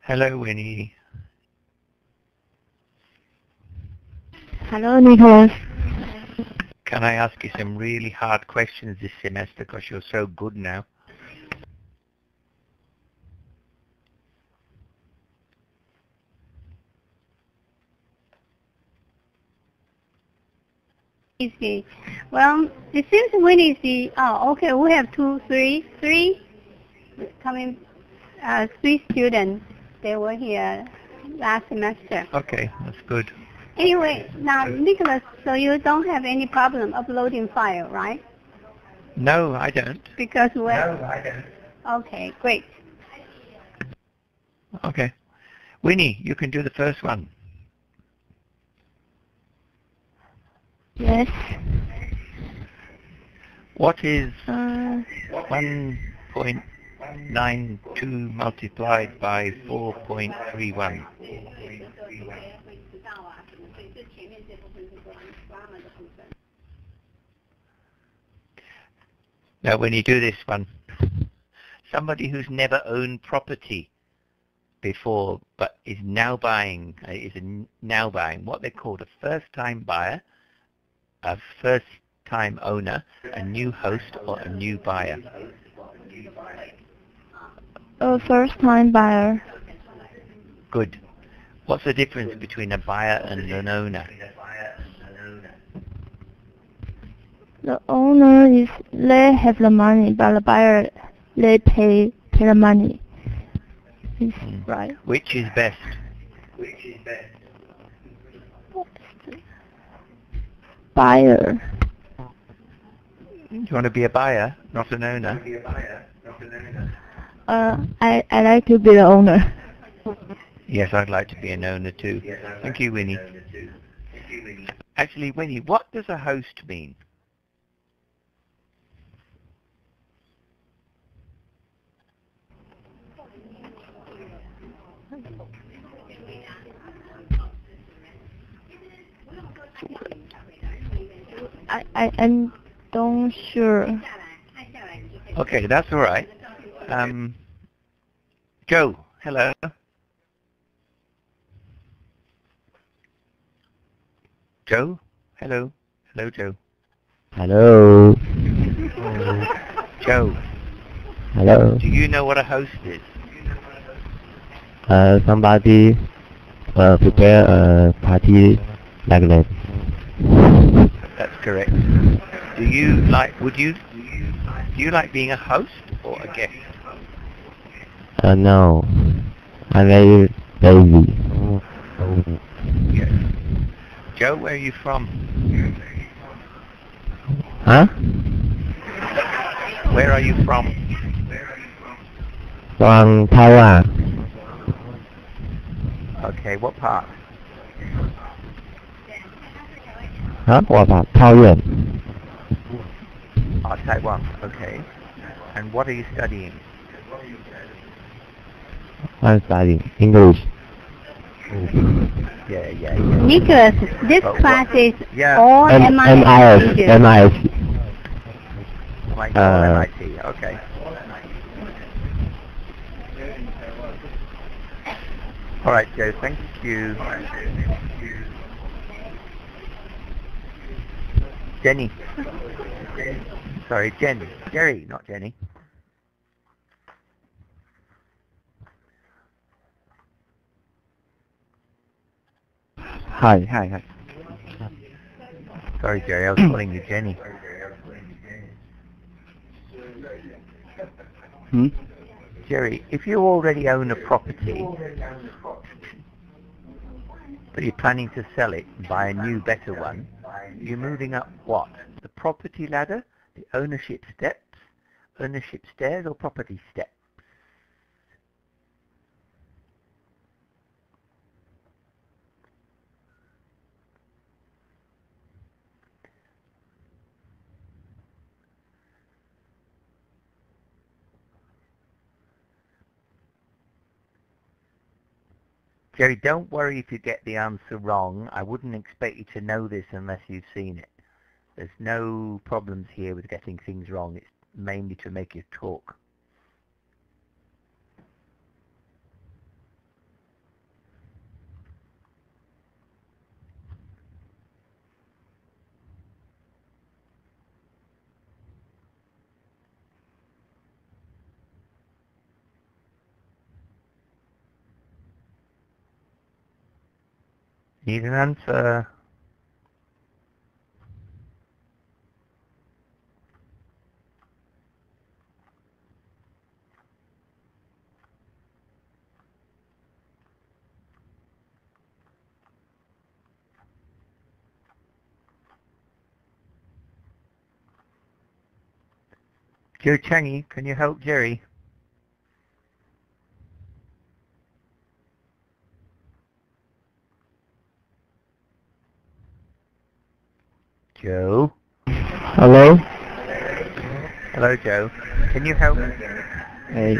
Hello, Winnie. Hello, Nicholas. Can I ask you some really hard questions this semester because you're so good now? Easy. Well, it seems Winnie is the, okay, we have three coming, three students. They were here last semester. Okay, that's good. Anyway, now, Nicholas, so you don't have any problem uploading file, right? No, I don't. Because we're... No, I don't. Okay, great. Okay. Winnie, you can do the first one. Yes. What is 1.92 multiplied by 4.31? Now, when you do this one, somebody who's never owned property before but is now buying, what they call a first-time buyer, a first-time owner, a new host, or a new buyer. A first-time buyer. Good. What's the difference between a buyer and an owner? The owner is they have the money, but the buyer they pay the money. Right. Which is best? Buyer. Do you want to be a buyer, not an owner? I like to be the owner. Yes, I'd like to be an owner too. Thank you, Winnie. Actually, Winnie, what does a host mean? I'm not sure. Okay, that's all right. Joe, hello. Joe, hello. Hello, Joe. Hello. Joe. Hello. Do you know what a host is? Somebody prepare a party like that. That's correct. Do you like being a host or a guest? No. I'm very lazy. Yes. Joe, where are you from? Huh? Where are you from? From Taiwan. Okay, what part? Huh? What part? Taiwan. Oh, Taiwan. Okay. And what are you studying? I'm studying English. Yeah. Nicholas, this class is all MIS. students. MIT. Okay. All right, Joe. Thank you. Jenny. Sorry, Jen. Jerry, not Jenny. Hi. Sorry, Jerry. I was calling you Jenny. Jerry, if you already own a property, but you're planning to sell it and buy a new, better one, you're moving up what? The property ladder, the ownership steps, ownership stairs, or property steps? Jerry, don't worry if you get the answer wrong. I wouldn't expect you to know this unless you've seen it. There's no problems here with getting things wrong. It's mainly to make you talk. Need an answer. Joe Changi, can you help Jerry? Joe? Hello? Hello, Joe. Can you help Hey.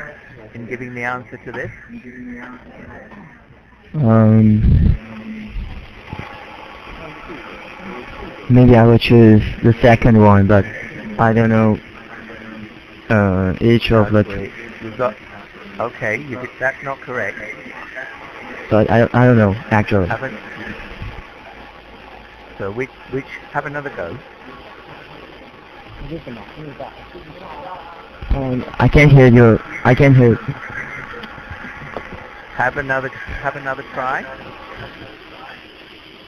in giving the answer to this? Maybe I will choose the second one, but I don't know each of the. You've got. Okay, that's not correct. But I don't know actually. So which have another go. I can't hear you. I can't hear. Have another try.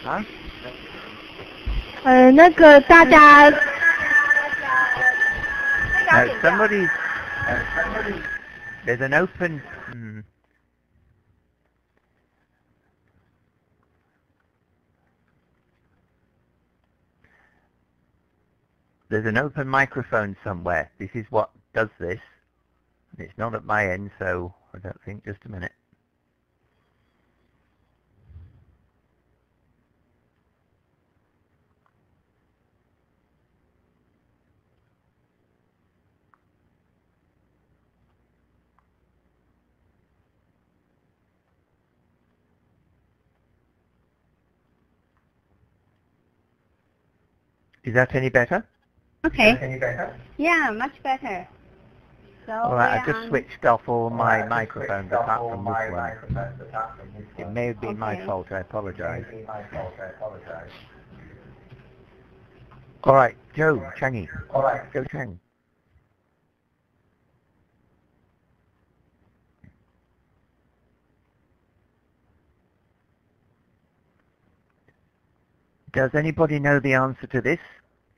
Huh? 那个大家 Somebody. There's an open. There's an open microphone somewhere. This is what does this. It's not at my end, so I don't think. Just a minute. Is that any better? Okay. Any better? Yeah, much better. So All right, I we're just on- switched off all my microphones apart from this one. It may have been my Okay. fault. I apologize. All right, Joe Changi. Joe Chang. Does anybody know the answer to this?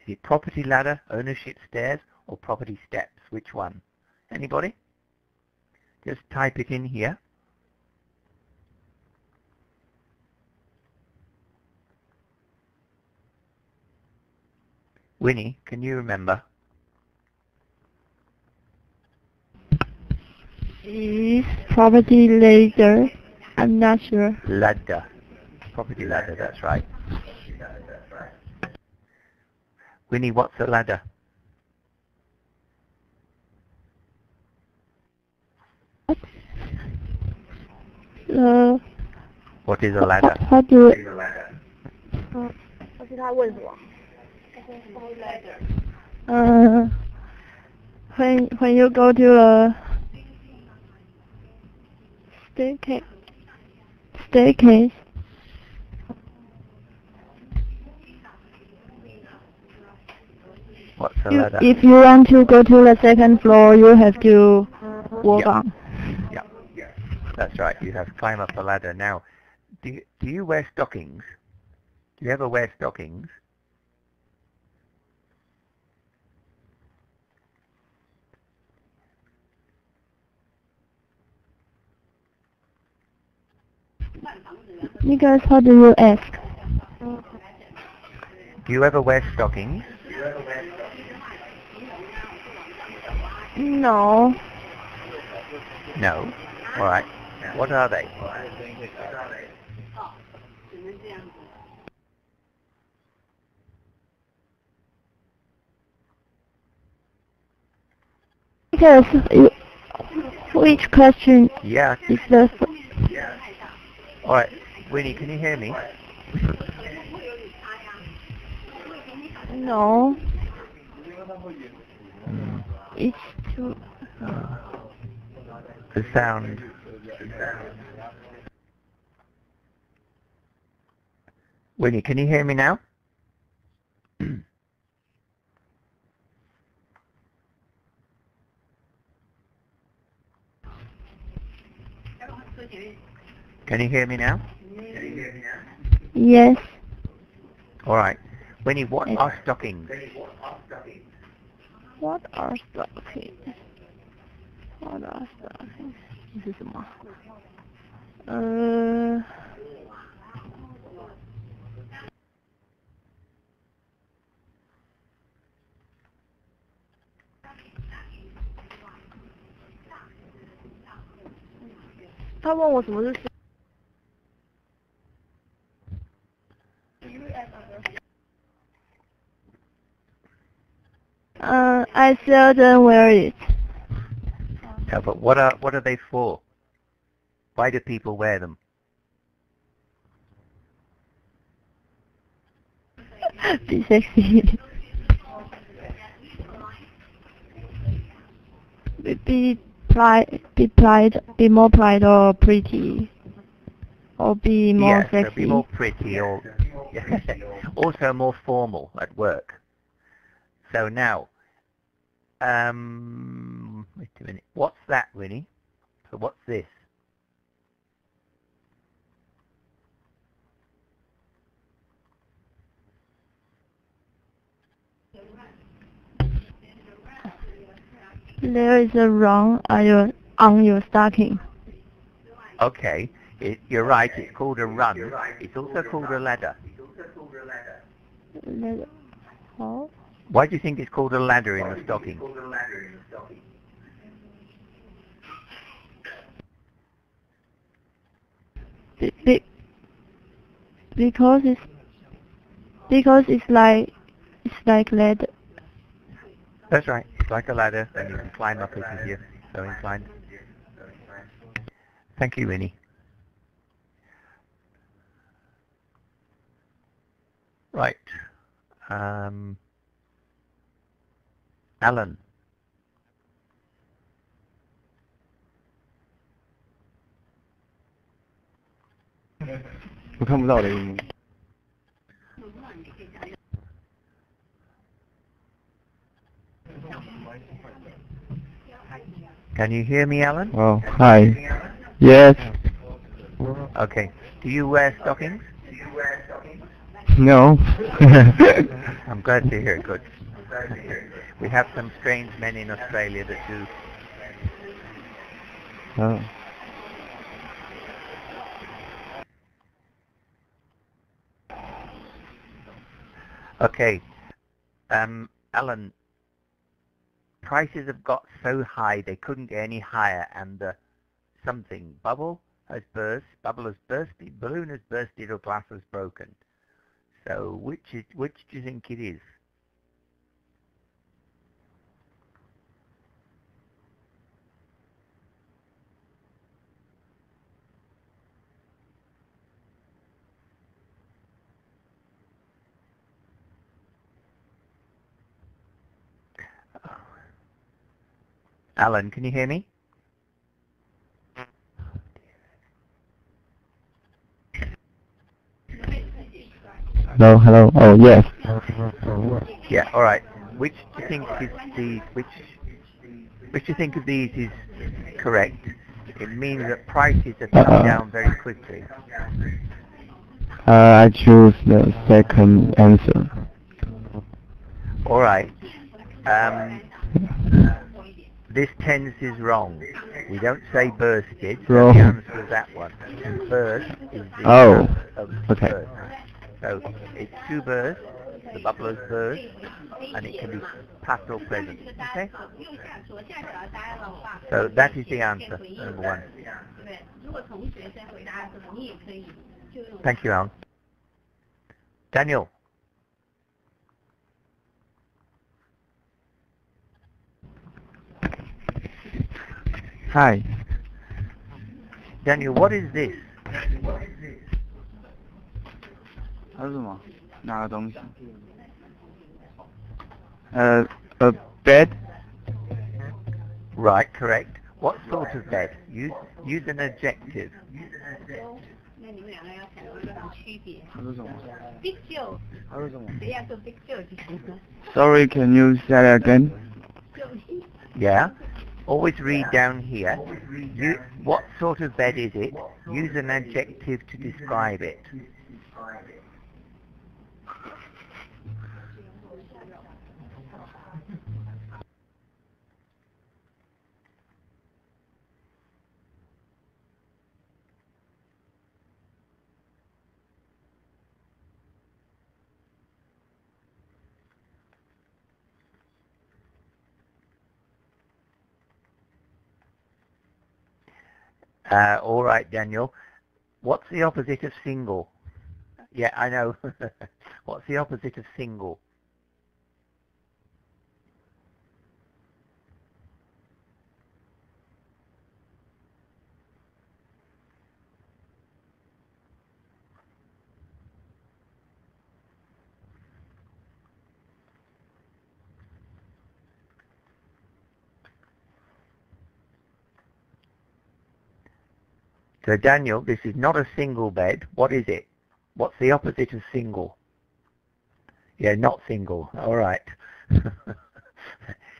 Is it property ladder, ownership stairs, or property steps? Which one? Anybody? Just type it in here. Winnie, can you remember? is property later. I'm not sure. Ladder. Property ladder, that's right. Winnie, what's a ladder? What is a ladder? How do when you go to a staircase. What's a ladder? If you want to go to the second floor, you have to walk on. Yeah, that's right. You have to climb up the ladder. Now, do you wear stockings? Do you ever wear stockings? Nicholas, how do you ask? Do you ever wear stockings? No. No. All right. What are they? Nicholas, which question Yeah. is the All right. Winnie, can you hear me? No. It's too... The sound. Winnie, can you hear me now? Can you hear me now? Yes. All right. Winnie, what are stockings? What are stockings? What are stockings? 这是什么？他问我什么是I seldom wear it. No, but what are they for? Why do people wear them? Be sexy. Be more pride or pretty. Or be more Yes, sexy. so be more pretty or also more formal at work. So now, wait a minute. What's that, Winnie? So what's this? There is a rung on your stocking. Okay, you're right. It's called a run. It's also called a ladder. Oh. Why do you think it's called a ladder in the stocking? Because it's like ladder. That's right. It's like a ladder, and you can climb up it if you're so inclined. Thank you, Winnie. Right. Alan. Can you hear me, Alan? Oh, hi. Yes. Okay. Do you wear stockings? No. I'm glad to hear it. Good. We have some strange men in Australia that do. Oh. Okay. Alan, prices have got so high they couldn't get any higher, and something bubble has burst, balloon has bursted, or glass has broken. So which do you think it is? Alan, can you hear me? Hello, hello. Oh, yes. Yeah, all right. Which do you think do you think of these is correct? It means that prices have come down very quickly. I choose the second answer. All right. This tense is wrong. We don't say bursted, so Wrong. the answer is that one. Burst is the Oh, okay. burst. So it's to burst, the bubble has burst, and it can be past or present. Okay? So that is the answer, number one. Thank you, Alan. Daniel. Hi. Daniel, what is this? 它是什么？哪个东西？A bed. Right, correct. What sort of bed? Use an adjective. 那你们两个要想有一种区别。它是什么？ Big Joe， 它是什么？谁要做 Big Joe 就行了。 Sorry, can you say that again? Yeah. Always read down here. What sort of bed is it? Use an adjective to describe it. All right, Daniel. What's the opposite of single? Yeah, I know. What's the opposite of single? So Daniel, this is not a single bed. What is it? What's the opposite of single? Yeah, not single. All right.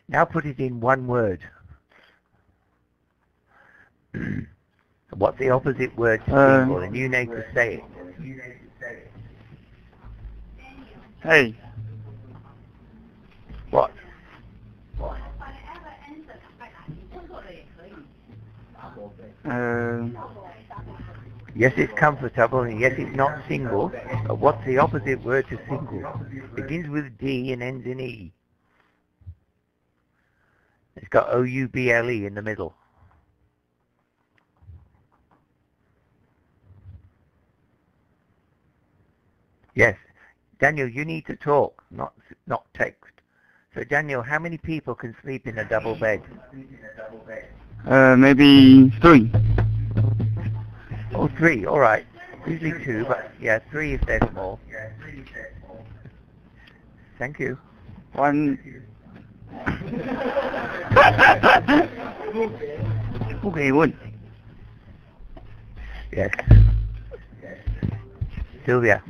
Now put it in one word. What's the opposite word to single? And you need to say it. Hey. What? Yes, it's comfortable, and yes, it's not single. But what's the opposite word to single? Begins with D and ends in E. It's got O-U-B-L-E in the middle. Yes. Daniel, you need to talk, not text. So Daniel, how many people can sleep in a double bed? Maybe 3. Oh, 3, all right. Usually 2, but yeah, 3 if they're small. Thank you. 1. 不可以问。 Yes. Sylvia.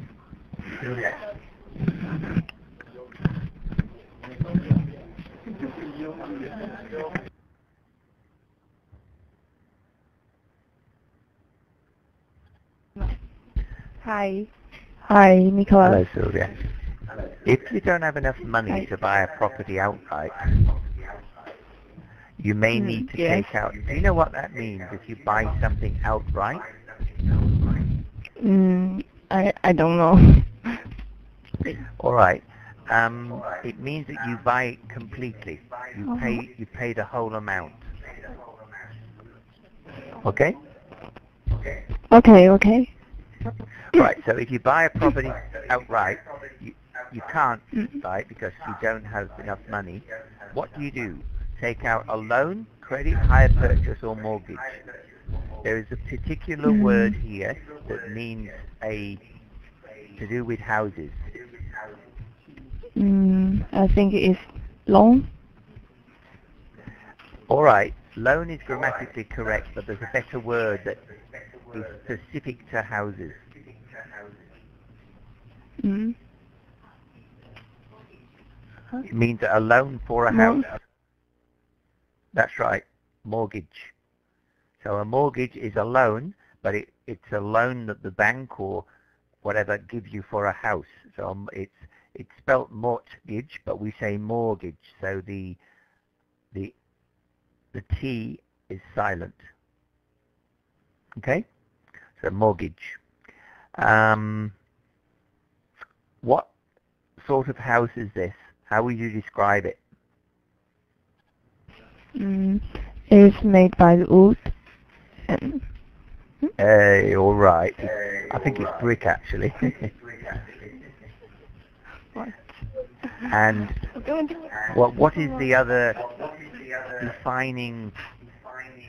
Hi. Hi, Nicholas. Hello, Sylvia. If you don't have enough money to buy a property outright, you may need to take out... Do you know what that means if you buy something outright? I don't know. All right. It means that you buy it completely. You pay the whole amount. Okay? Okay. Right, so if you buy a property outright, you can't buy it because you don't have enough money. What do? Take out a loan, credit, hire purchase, or mortgage. There is a particular word here that means to do with houses. I think it's loan. All right, loan is grammatically correct, but there's a better word that is specific to houses. It means a loan for a house. That's right, mortgage. So a mortgage is a loan, but it's a loan that the bank or whatever gives you for a house. So it's spelt mortgage, but we say mortgage. So the T is silent. Okay? So mortgage. What sort of house is this? How would you describe it? It's made by wood. All right. I think it's brick, actually. What? And what is the other defining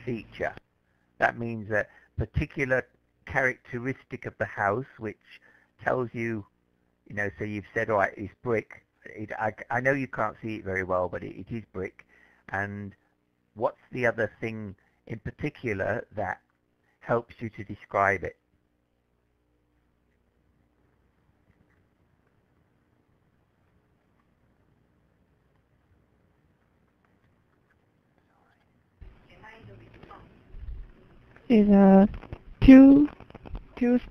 feature? That means a particular characteristic of the house, which tells you, so you've said, all right, it's brick. I know you can't see it very well, but it is brick. And what's the other thing in particular that helps you to describe it? It's two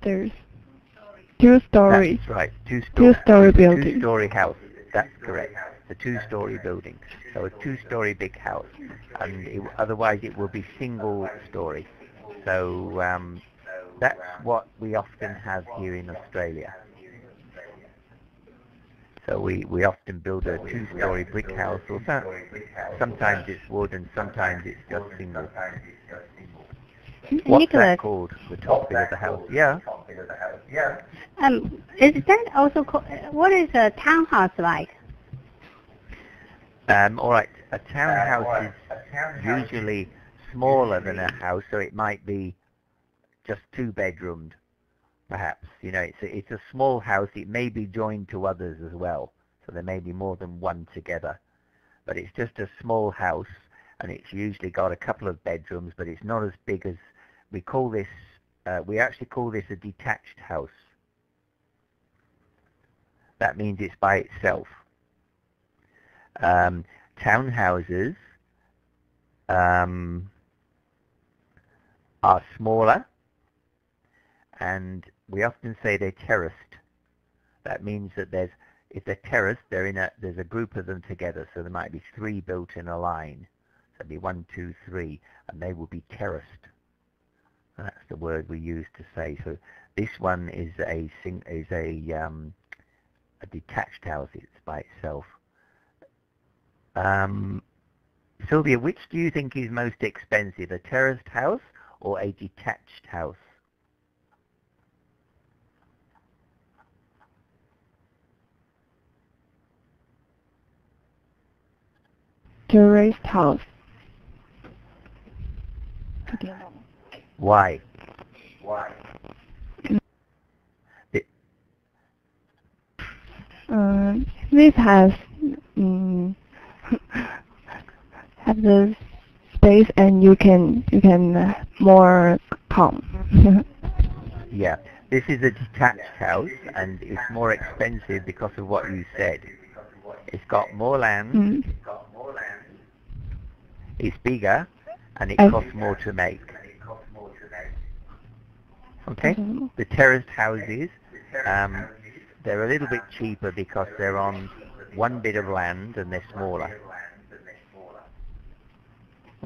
stairs. 2-story. That's right. Two-story. Two-story building. Two-story house. That's correct. The two-story building. So a two-story big house, and otherwise it will be single-story. So that's what we often have here in Australia. So we often build a two-story brick house, or sometimes it's wood and sometimes it's just single. What's Nicholas, that called? The top bit of the house? Yeah. is that also what is a townhouse like? All right. A townhouse is usually smaller than a house, so it might be just 2-bedroomed, perhaps. You know, it's a small house. It may be joined to others as well, so there may be more than one together. But it's just a small house, and it's usually got a couple of bedrooms, but it's not as big as we call this. We actually call this a detached house. That means it's by itself. Townhouses are smaller, and we often say they're terraced. That means that if they're terraced, there's a group of them together, so there might be 3 built in a line. So it'd be 1, 2, 3, and they will be terraced. And that's the word we use to say. So this one is a detached house. It's by itself. Sylvia, which do you think is most expensive, a terraced house or a detached house? Terraced house. Why? This has have the space, and you can more calm. Yeah, this is a detached house, and it's more expensive because of what you said. It's got more land, it's bigger, and it costs more to make. Okay? The terraced houses, they're a little bit cheaper because they're on one bit of land and they're smaller.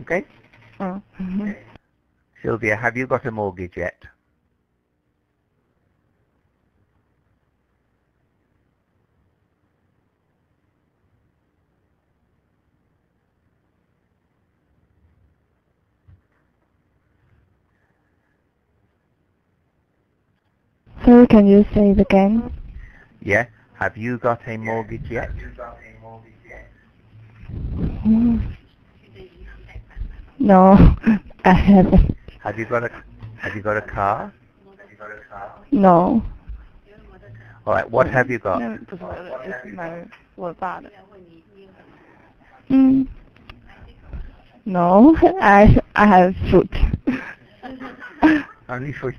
Okay? Sylvia, have you got a mortgage yet? So can you say it again? Yeah. Have you got a mortgage yet? No, I haven't. Have you got a car? No. All right. What have you got? No, I have food. Only for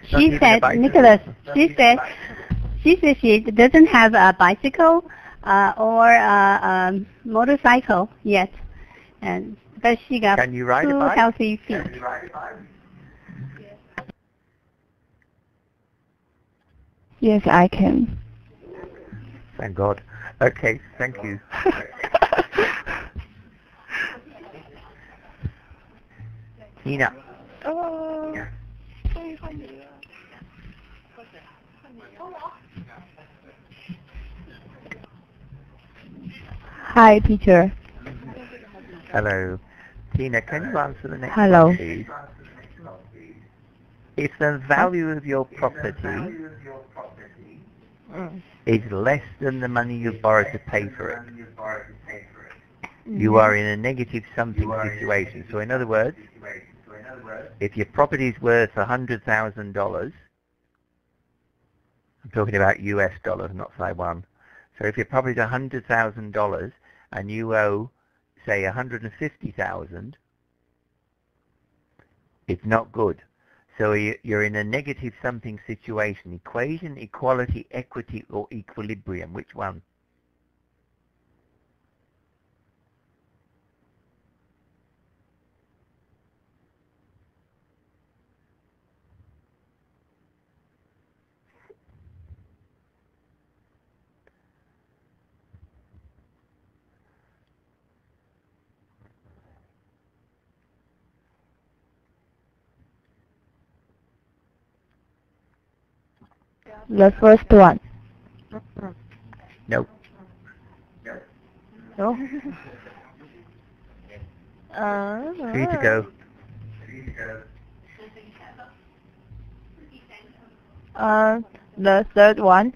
She said, Nicholas, she said she doesn't have a bicycle or a motorcycle yet, but she got Can you ride a 2 bike? healthy feet. Yes, I can. Thank God. Okay, thank you. Nina. Hi, teacher. Hello. Tina, can you answer the next Hello. one, please? If the value of your property is less than the money you borrowed to pay for it, you are in a negative something situation. So in other words, if your property is worth $100,000, I'm talking about US dollars, not Taiwan. So if your property is $100,000 and you owe, say, $150,000, it's not good. So you're in a negative something situation. Equation, equality, equity, or equilibrium. Which one? The first one. No. No. 3 to go. The third one.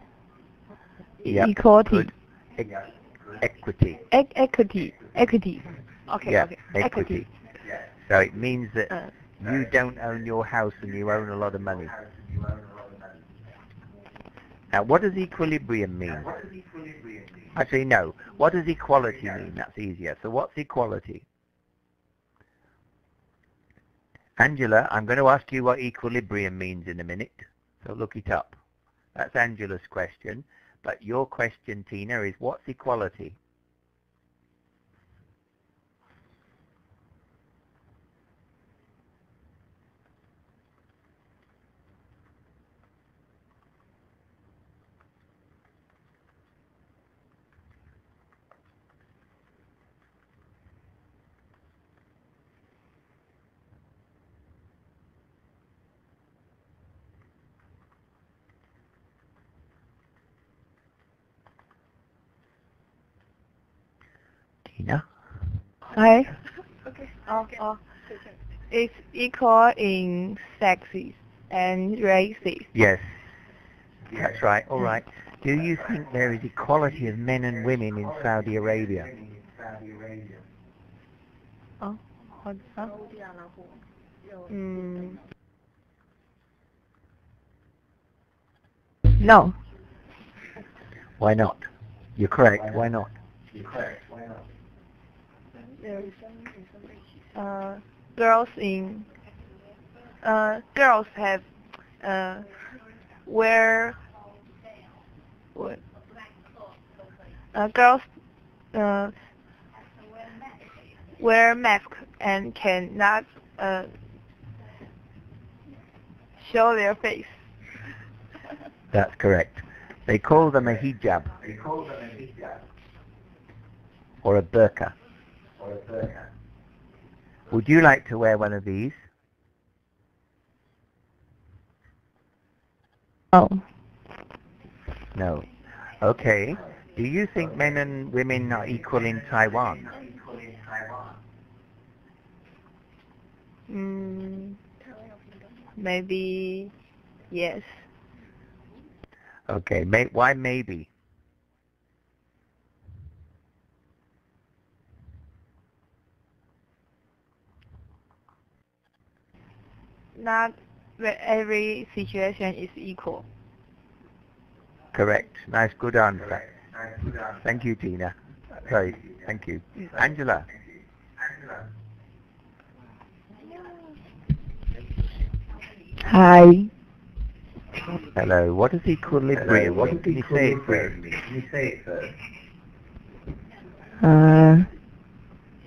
Yep. Equality. Good. Equity. Equity. Okay. Yeah, Okay. equity. So it means that you don't own your house and you own a lot of money. Now, what does equilibrium mean? Actually, no. What does equality mean? That's easier. So what's equality? Angela, I'm going to ask you what equilibrium means in a minute. So look it up. That's Angela's question. But your question, Tina, is what's equality? Tina? Hi. It's equal in sexes and races. Yes, that's right. All right. Do you think there is equality of men and women in Saudi Arabia? No. Why not? You're correct. Why not? Girls have girls wear masks and cannot show their face. That's correct. They call them a hijab. Or a burqa. Would you like to wear one of these? Oh. No. Okay. Do you think men and women are equal in Taiwan? Maybe yes. Okay. Why maybe? Not every situation is equal. Correct. Nice, good answer. Thank you, Tina. Sorry, thank you. Angela. Hi. Hello. What is equilibrium? What can you say it first?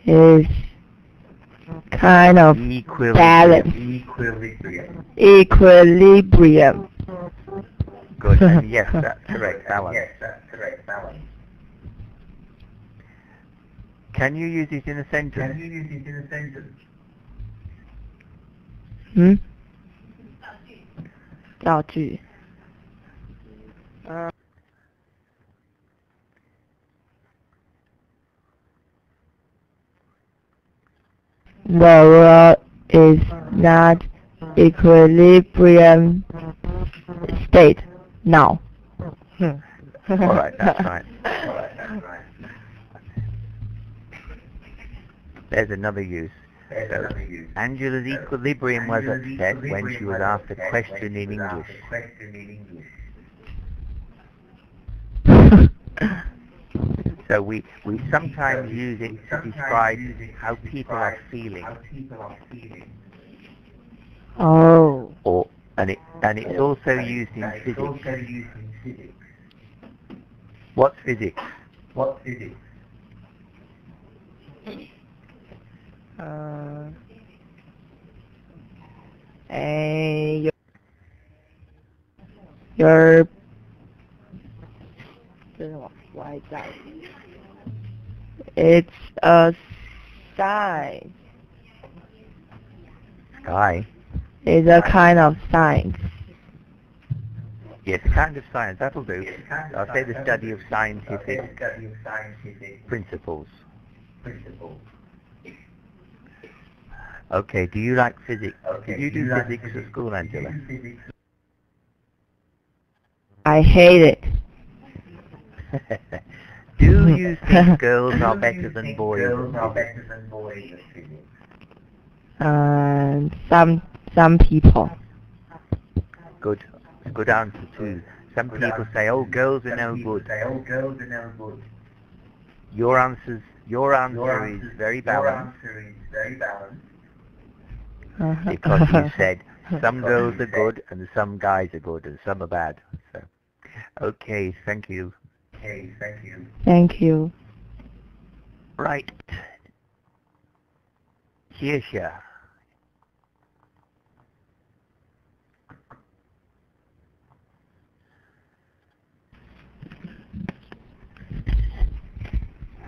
Is kind of balance. Equilibrium. Good. And yes, that's correct. Balance. Can you use it in a sentence? Hmm? 造句. The world is not equilibrium state now. All right, that's right. There's another use. So, Angela's equilibrium was upset when she was asked a question in English. So we sometimes use it to describe how people are feeling. Oh. And it's also used in physics. What's physics? Your it's a sign. Sky. It's a kind of science. Yes, kind of science, that'll do. I'll say the study of scientific principles. Okay, do you like physics? Did you do physics at school, Angela? I hate it. Do you think girls are better than boys in physics? Some people. Good. Good answer too. Some people say, oh, girls are no good. Your answer is very balanced. Because you said some girls are good and some guys are good and some are bad. So, okay, thank you. Thank you. Right. Kirche.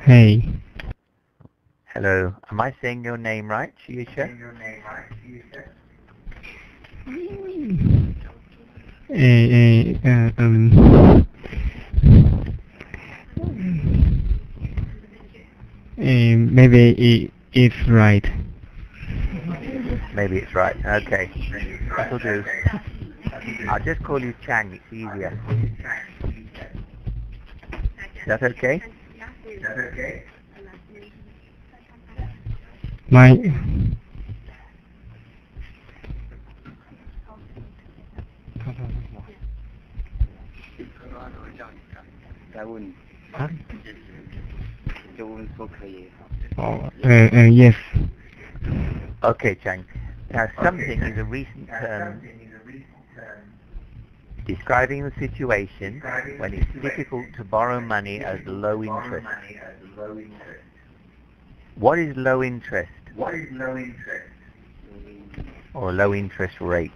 Hey. Hello. Am I saying your name right, Kirche? Maybe it's right. Maybe it's right. Okay. That'll do. I'll just call you Chang. It's easier. Is that okay? My yes. Okay, Chang. Now, something is a recent term describing the situation when it's difficult to borrow money at low interest. What is low interest? Or low interest rate?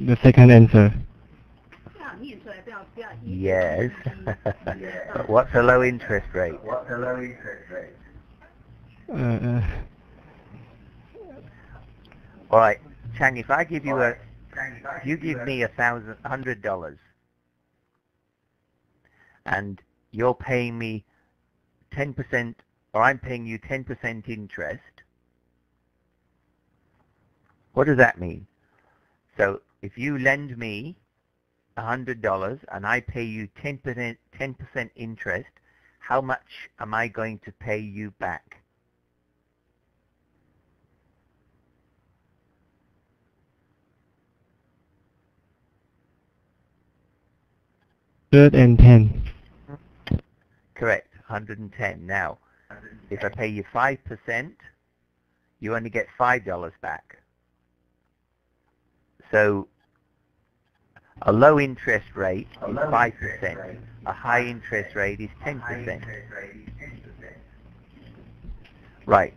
The second answer. Yes. But what's a low interest rate? All right, Chang. If I give you you give me $100, and you're paying me 10%, or I'm paying you 10% interest. What does that mean? So if you lend me $100 and I pay you 10% interest, how much am I going to pay you back? $110. Correct, 110. Now, if I pay you 5%, you only get $5 back. So a low interest rate is 5%. A high interest rate is 10%. Right.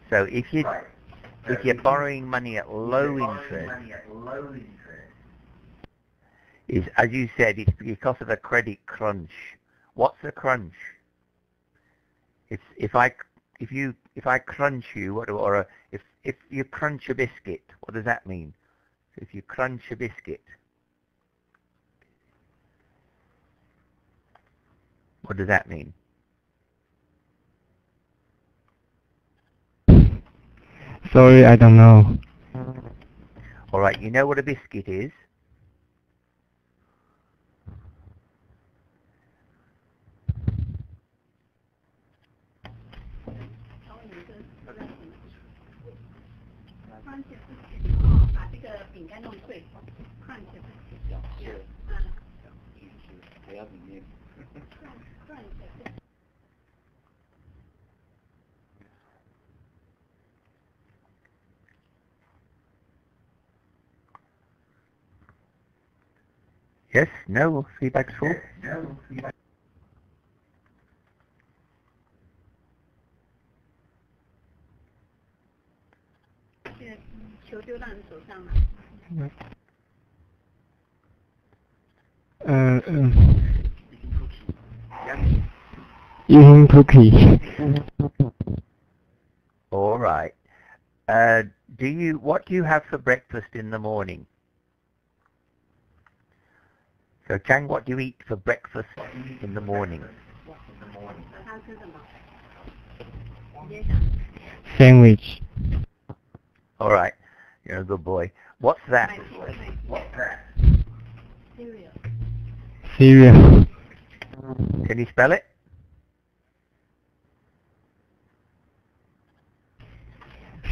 So if you're borrowing money at low interest, is, as you said, it's because of a credit crunch. What's a crunch? If I crunch you, or if you crunch a biscuit, what does that mean? If you crunch a biscuit, what does that mean? Sorry, I don't know. All right, you know what a biscuit is? Yes? No? Feedback's full? Eating cookie. All right. What do you have for breakfast in the morning? So, Chang, what do you eat for breakfast in the morning? Sandwich. All right. You're a good boy. What's that? Cereal. Can you spell it?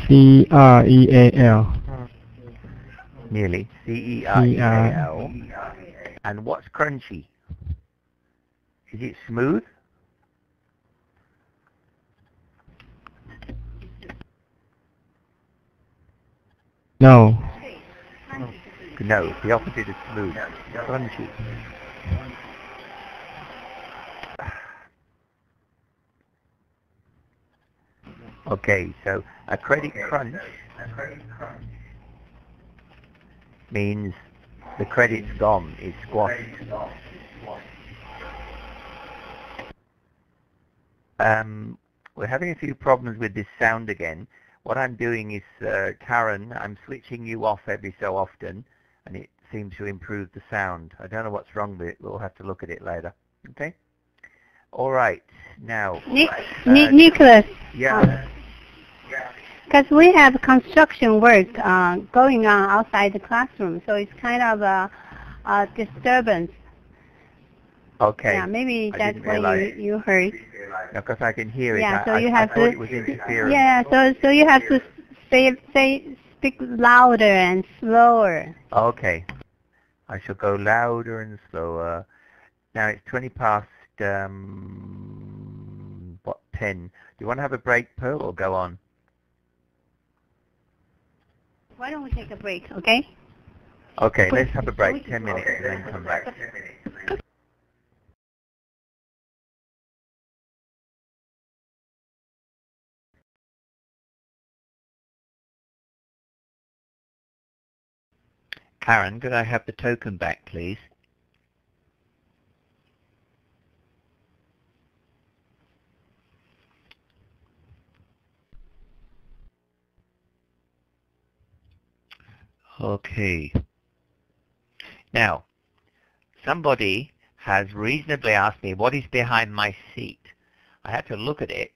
Cereal. Nearly. C-E-R-E-A-L. And what's crunchy? Is it smooth? No. No, the opposite of smooth. Crunchy. Okay, so a credit crunch means the credit's gone, it's squashed. We're having a few problems with this sound again. What I'm doing is, Karen, I'm switching you off every so often, and it seems to improve the sound. I don't know what's wrong with it. We'll have to look at it later. Okay? All right. Now, Nicholas. Yeah. Because we have construction work going on outside the classroom, so it's kind of a disturbance. Okay. Yeah, maybe that's what you heard. Because I can hear it. Yeah, so I you have thought to. it was interfering. Yeah, so you have to speak louder and slower. Okay. I shall go louder and slower. Now it's 20 past 10. Do you want to have a break, Pearl, or go on? Why don't we take a break, okay? Okay, let's have a break, 10 minutes, and then come back. Karen, could I have the token back, please? Okay. Now, somebody has reasonably asked me what is behind my seat. I had to look at it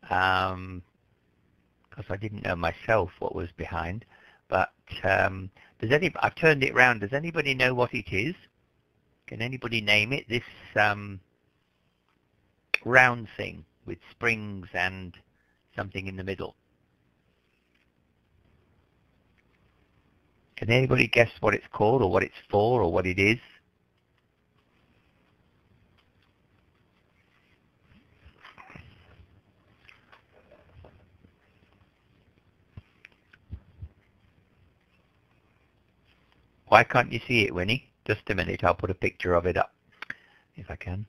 because I didn't know myself what was behind. But I've turned it round. Does anybody know what it is? Can anybody name it? This round thing with springs and something in the middle. Can anybody guess what it's called or what it's for or what it is? Why can't you see it, Winnie? Just a minute, I'll put a picture of it up, if I can.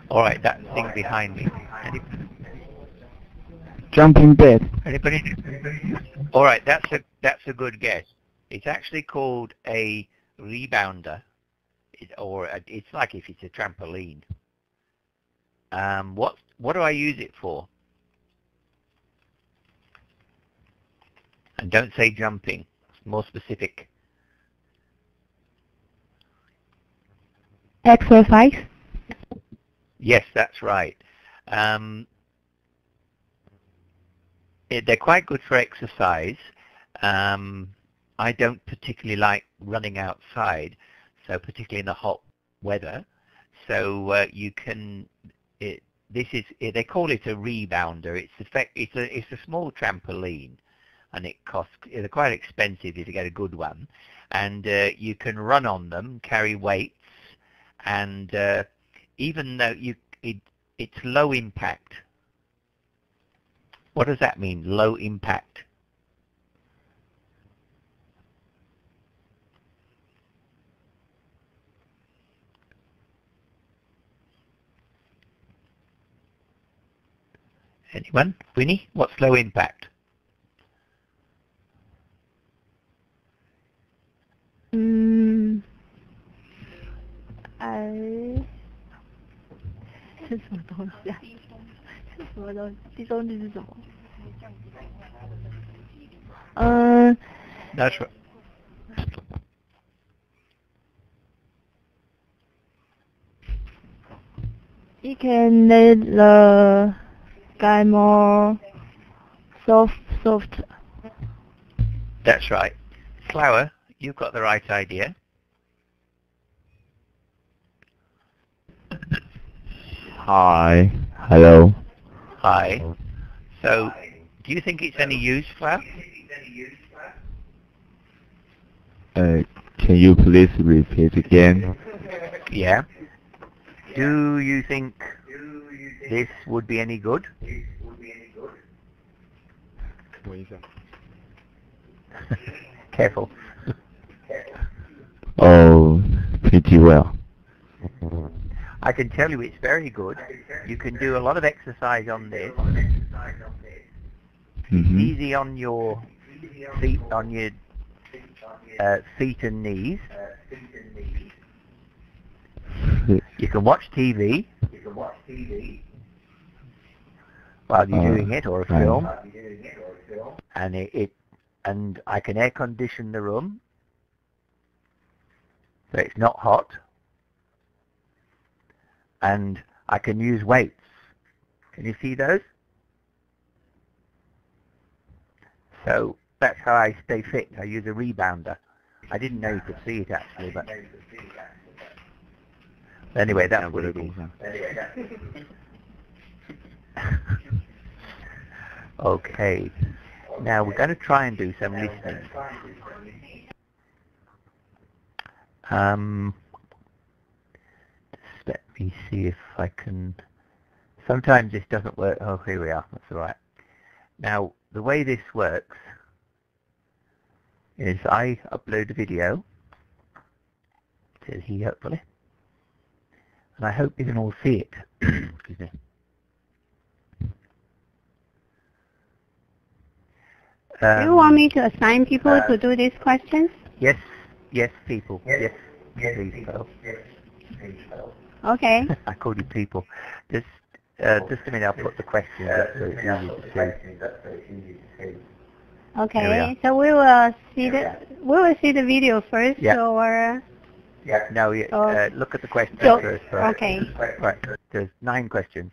All right, that thing behind me. Jumping bed. Anybody? All right, that's a good guess. It's actually called a rebounder, it's like if it's a trampoline. What do I use it for? And don't say jumping. It's more specific. Exercise. Yes, that's right. They're quite good for exercise. I don't particularly like running outside, so particularly in the hot weather. So they call it a rebounder. It's a small trampoline, and they're quite expensive if you get a good one, and you can run on them, carry weights, and even though it's low impact. What does that mean, low impact? Anyone? Winnie, what's low impact? I 是什么东西啊？是什么东西？低中率是什么That's right. It can let the guy more soft. That's right. Flower, you've got the right idea. Hi. Hello. Hi. So, do you think it's any use, Flower? Can you please repeat again? Yeah. Do you think this would be any good? Careful. Oh, pretty well. I can tell you it's very good. You can do a lot of exercise on this. Mm-hmm. Easy on your feet, feet and knees. You can watch TV while you're doing it, or a film, and and I can air condition the room so it's not hot, and I can use weights. Can you see those? So that's how I stay fit. I use a rebounder. I didn't know you could see it actually, but anyway, that's what it is. Okay, now we're going to try and do some listening. Just let me see if I can. Sometimes this doesn't work. Oh, here we are. That's all right. Now, the way this works is I upload a video. It says here, hopefully. And I hope you can all see it. Excuse me. Do you want me to assign people to do these questions? Yes, people. Yes, please, Pearl. Okay. I called you people. Just a minute, I'll put the questions up so it's easy to see. Okay. So we will see the video first, Yeah. or No, look at the questions first. okay. Right. There's 9 questions.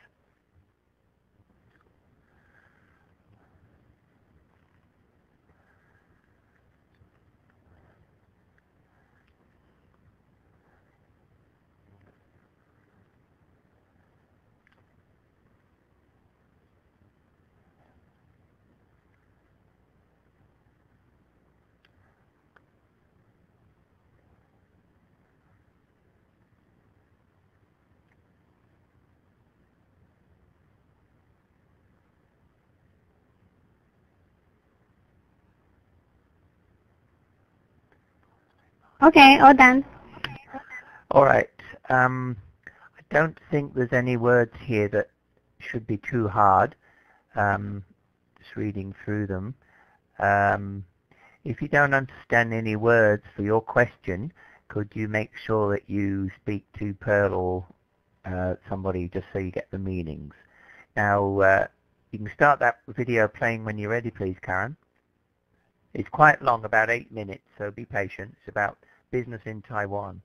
Okay, all done. All right. I don't think there's any words here that should be too hard. Just reading through them. If you don't understand any words for your question, could you make sure that you speak to Pearl or somebody just so you get the meanings? Now, you can start that video playing when you're ready, please, Karen. It's quite long, about 8 minutes, so be patient. It's about business in Taiwan.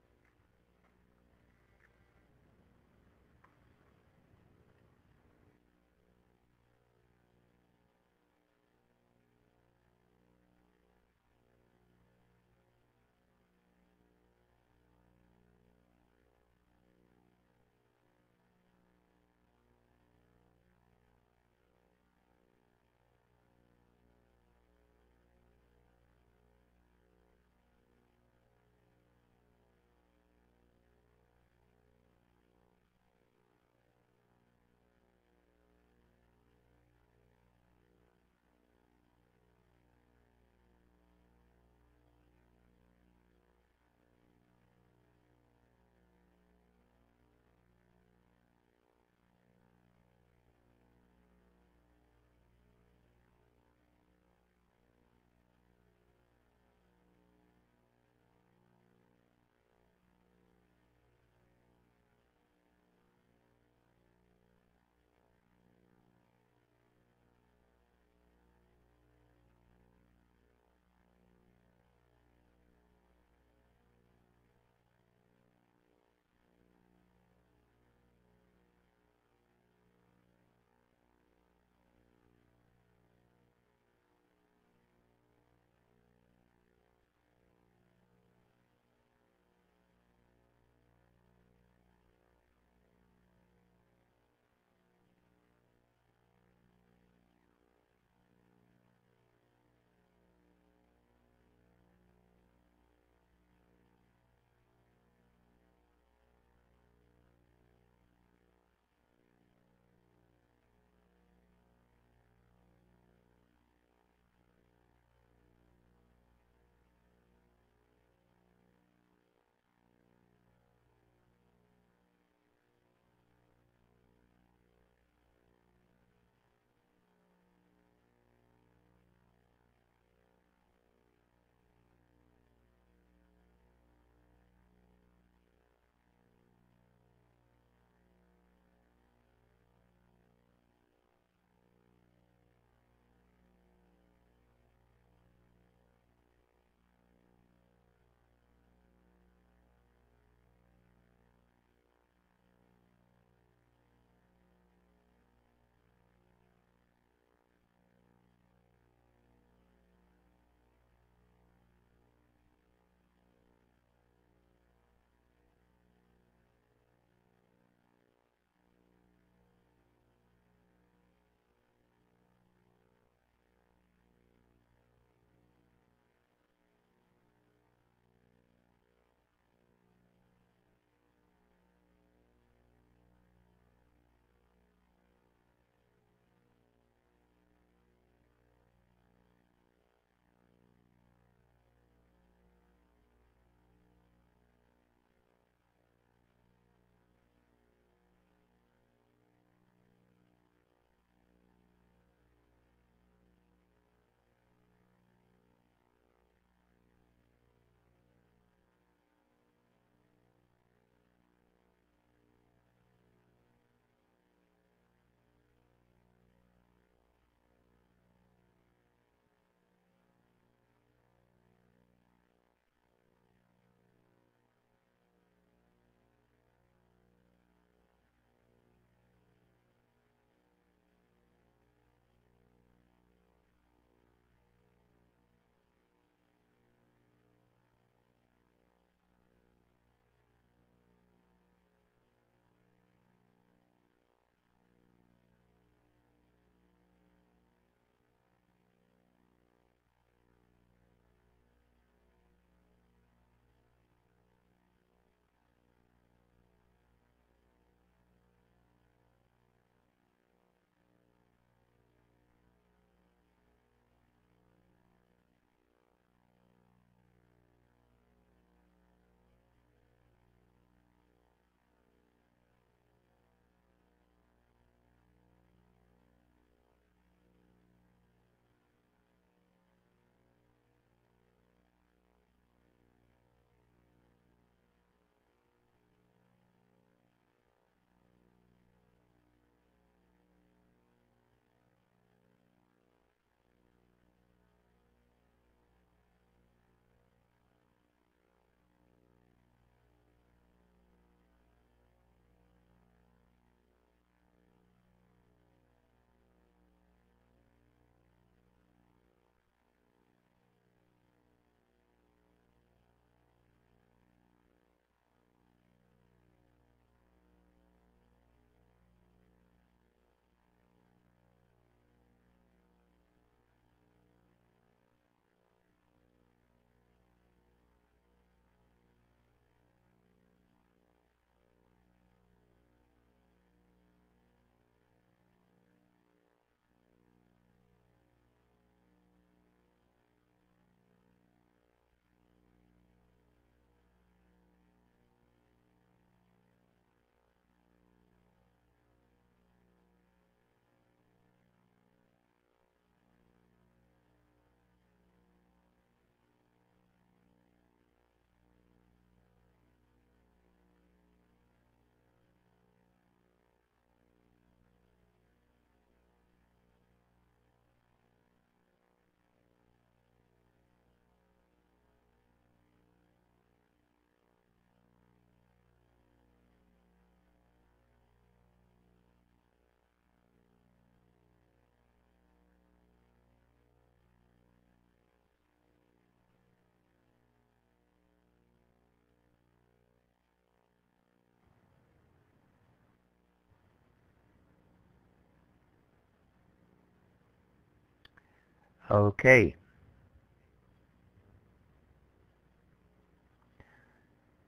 Okay.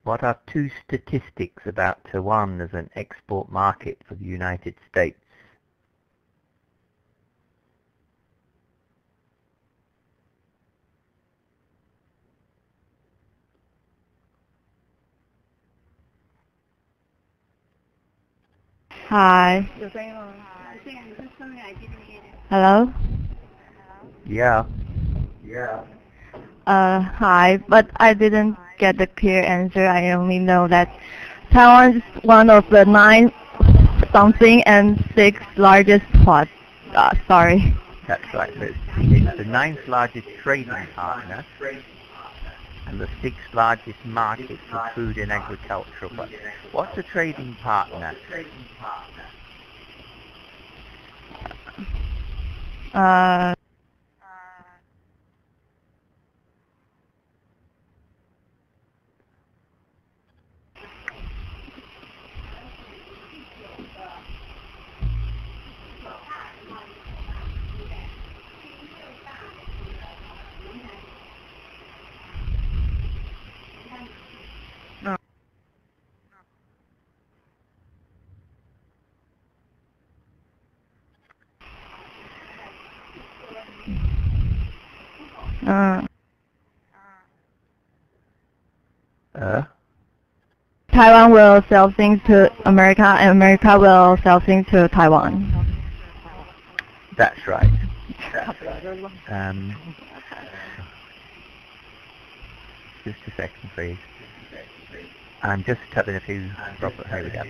What are two statistics about Taiwan as an export market for the United States? Hi. Hello? Yeah. Hi, but I didn't get the clear answer. I only know that Taiwan is one of the 9 something and 6 largest what? Sorry. That's right. It's the 9th largest trading partner and the 6th largest market for food and agricultural products. What's a trading partner? Taiwan will sell things to America, and America will sell things to Taiwan. That's right. Just a second, please. I'm just tapping a few proper. Here we go.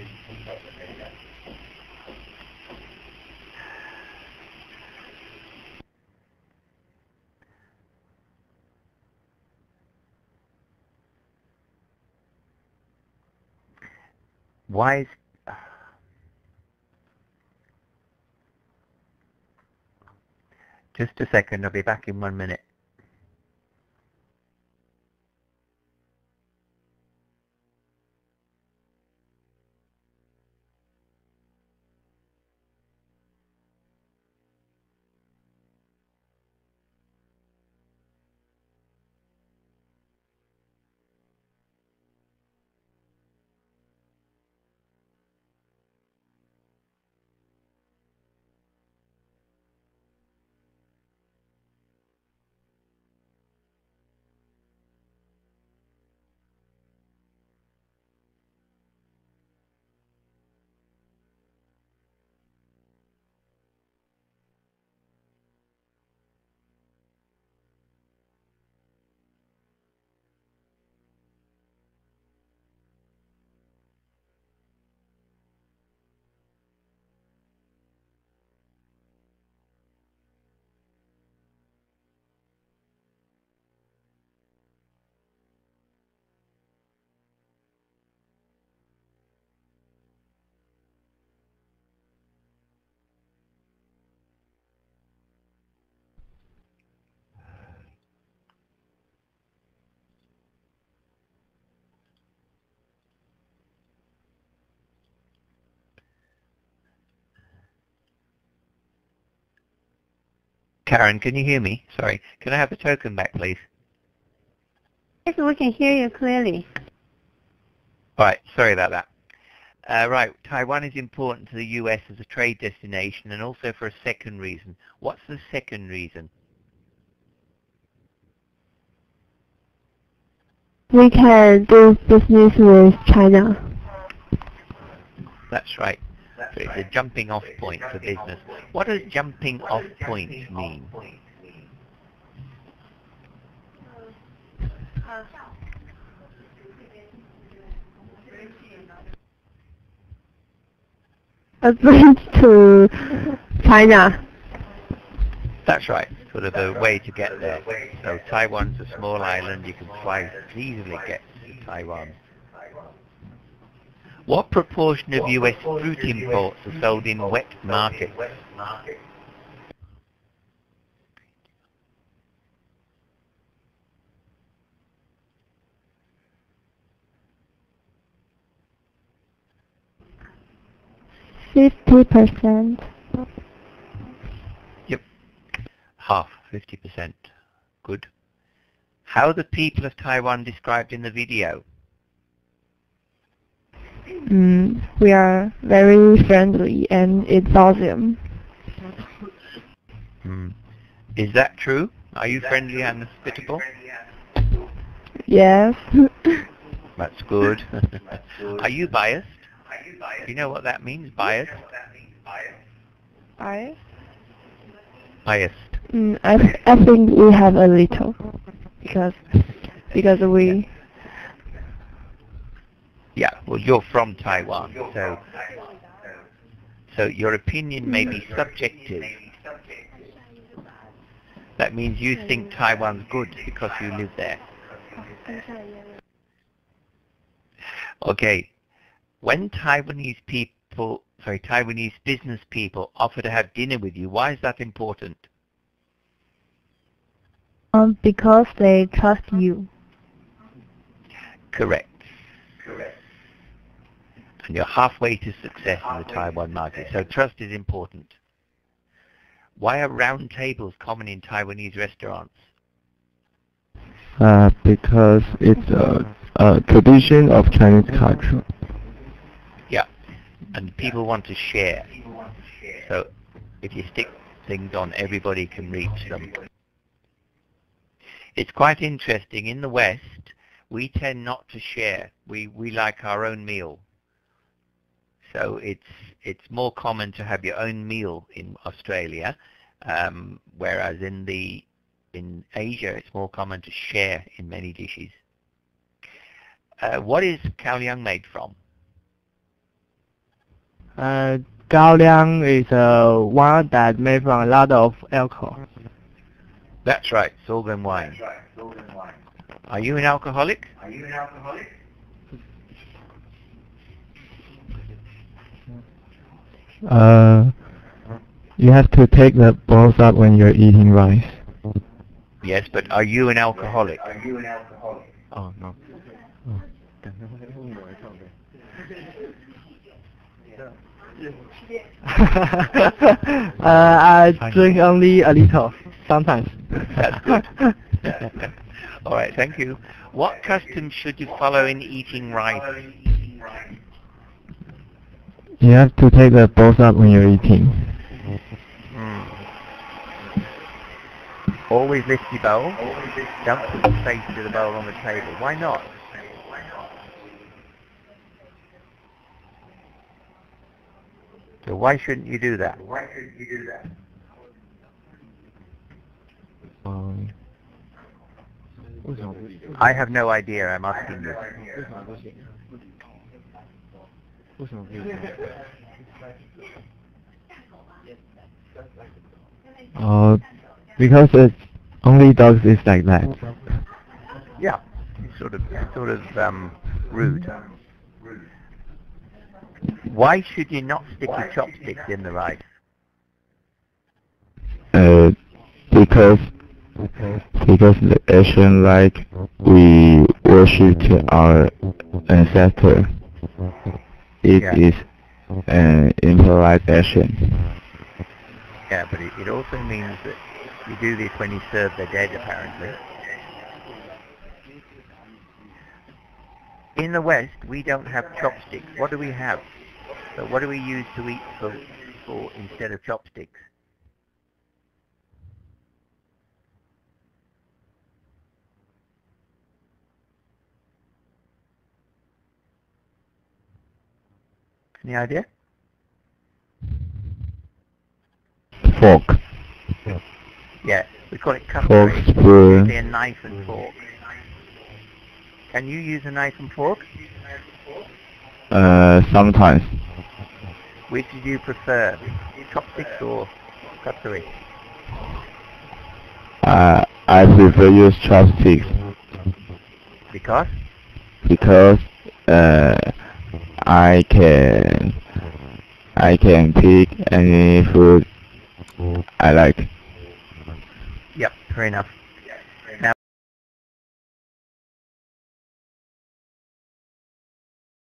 Why is... Just a second, I'll be back in 1 minute. Karen, can you hear me? Sorry. Can I have the token back, please? Yes, we can hear you clearly. Right, sorry about that. Right, Taiwan is important to the US as a trade destination and also for a second reason. What's the second reason? We can do business with China. That's right. So it's a jumping off point for business. What does jumping off point mean? A bridge to China. That's right, sort of a way to get there. So Taiwan's a small island, you can easily get to Taiwan. What proportion of US fruit imports are sold in wet markets? %50. Yep, half. 50%. Good. How are the people of Taiwan described in the video? We are very friendly and it's awesome. Is that true? Are you friendly and hospitable? Yes. That's good. Are you biased? Do you know what that means, biased? Biased? Biased. I think we have a little because we. Yeah, well, you're from Taiwan, so your opinion may be subjective. That means you think Taiwan's good because you live there. Okay, when Taiwanese business people offer to have dinner with you, why is that important? Because they trust you. Correct. And you're halfway to success in the Taiwan market, so trust is important. Why are round tables common in Taiwanese restaurants? Because it's a tradition of Chinese culture. Yeah, and people want to share. So if you stick things on, everybody can reach them. It's quite interesting. In the West, we tend not to share. We like our own meal. So it's more common to have your own meal in Australia, whereas in Asia it's more common to share in many dishes. What is Cao Liang made from? Gao Liang is one that made from a lot of alcohol. That's right, sorghum wine. Are you an alcoholic? You have to take the balls up when you're eating rice. Yes, but are you an alcoholic? Oh, no. I drink only a little, sometimes. That's good. All right, thank you. What customs should you follow in eating rice? You have to take the balls up when you're eating. Always lift your bowl. Don't put your face to the bowl on the table. Why not? So why shouldn't you do that? I have no idea. I'm asking you. Because it's only dogs is like that. Yeah, it's sort of rude. Why should you not stick your chopsticks in the rice? Because the Asian like we worship our ancestor. It is an impolite action. Yeah, but it also means that you do this when you serve the dead, apparently. In the West, we don't have chopsticks. What do we have? So what do we use to eat for instead of chopsticks? Any idea? Fork. Yeah, we call it cutlery. Fork, spoon. Usually a knife and fork. Can you use a knife and fork? Sometimes. Which do you prefer, chopsticks or cutlery? I prefer use chopsticks. Because? Because I can pick any food I like. Yep, fair enough. Now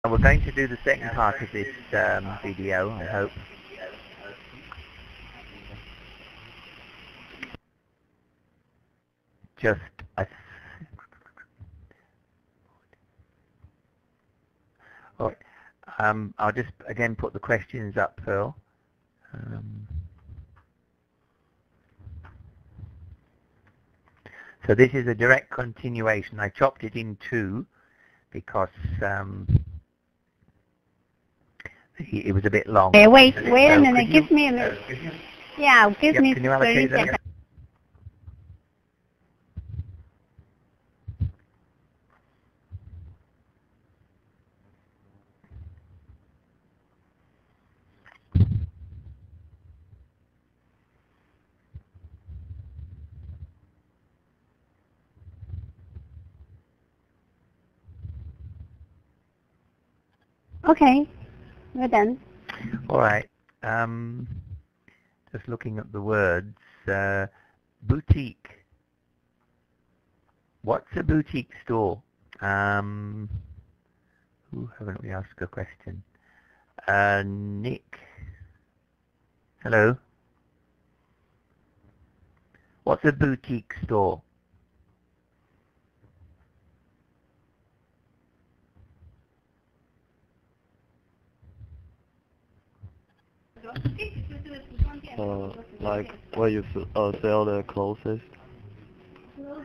we're going to do the second part of this video, I hope. just a... Oh, I'll just again put the questions up, Pearl. So this is a direct continuation. I chopped it in two because it was a bit long. Hey, wait a minute. You, Give me a minute. Yeah, give yep, me can you 30 allocate that? seconds. Okay, we're done. All right. Just looking at the words. Boutique. What's a boutique store? Who haven't we asked a question? Nick. Hello. What's a boutique store? Like where you sell the clothes.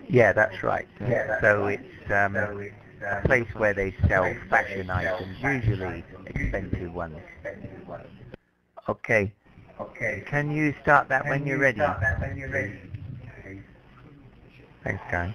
Yeah, that's right. Yeah, so it's a place where they sell fashion items, usually expensive ones. Okay. Can you start that when you're ready? Thanks, guys.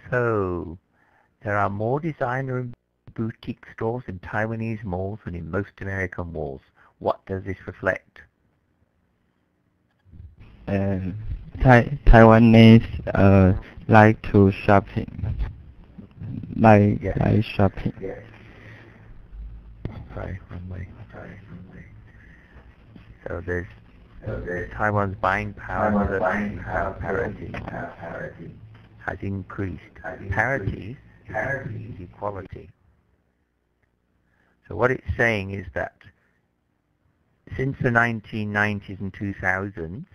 So, there are more designer and boutique stores in Taiwanese malls than in most American malls. What does this reflect? Taiwanese like to shopping. Like shopping. Yes. Sorry, one way. So there's Taiwan's buying power parity has increased. Parity is equality. So what it's saying is that since the 1990s and 2000s,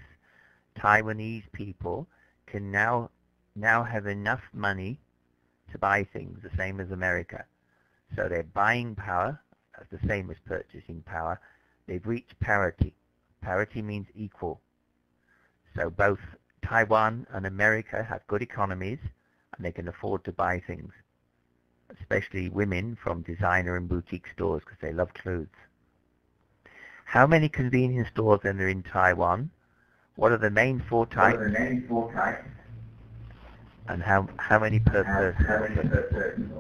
Taiwanese people can now have enough money to buy things the same as America. So their buying power, that's the same as purchasing power, they've reached parity. Parity means equal. So both Taiwan and America have good economies and they can afford to buy things, especially women from designer and boutique stores because they love clothes. How many convenience stores are there in Taiwan? What are the main four types? And how many per person?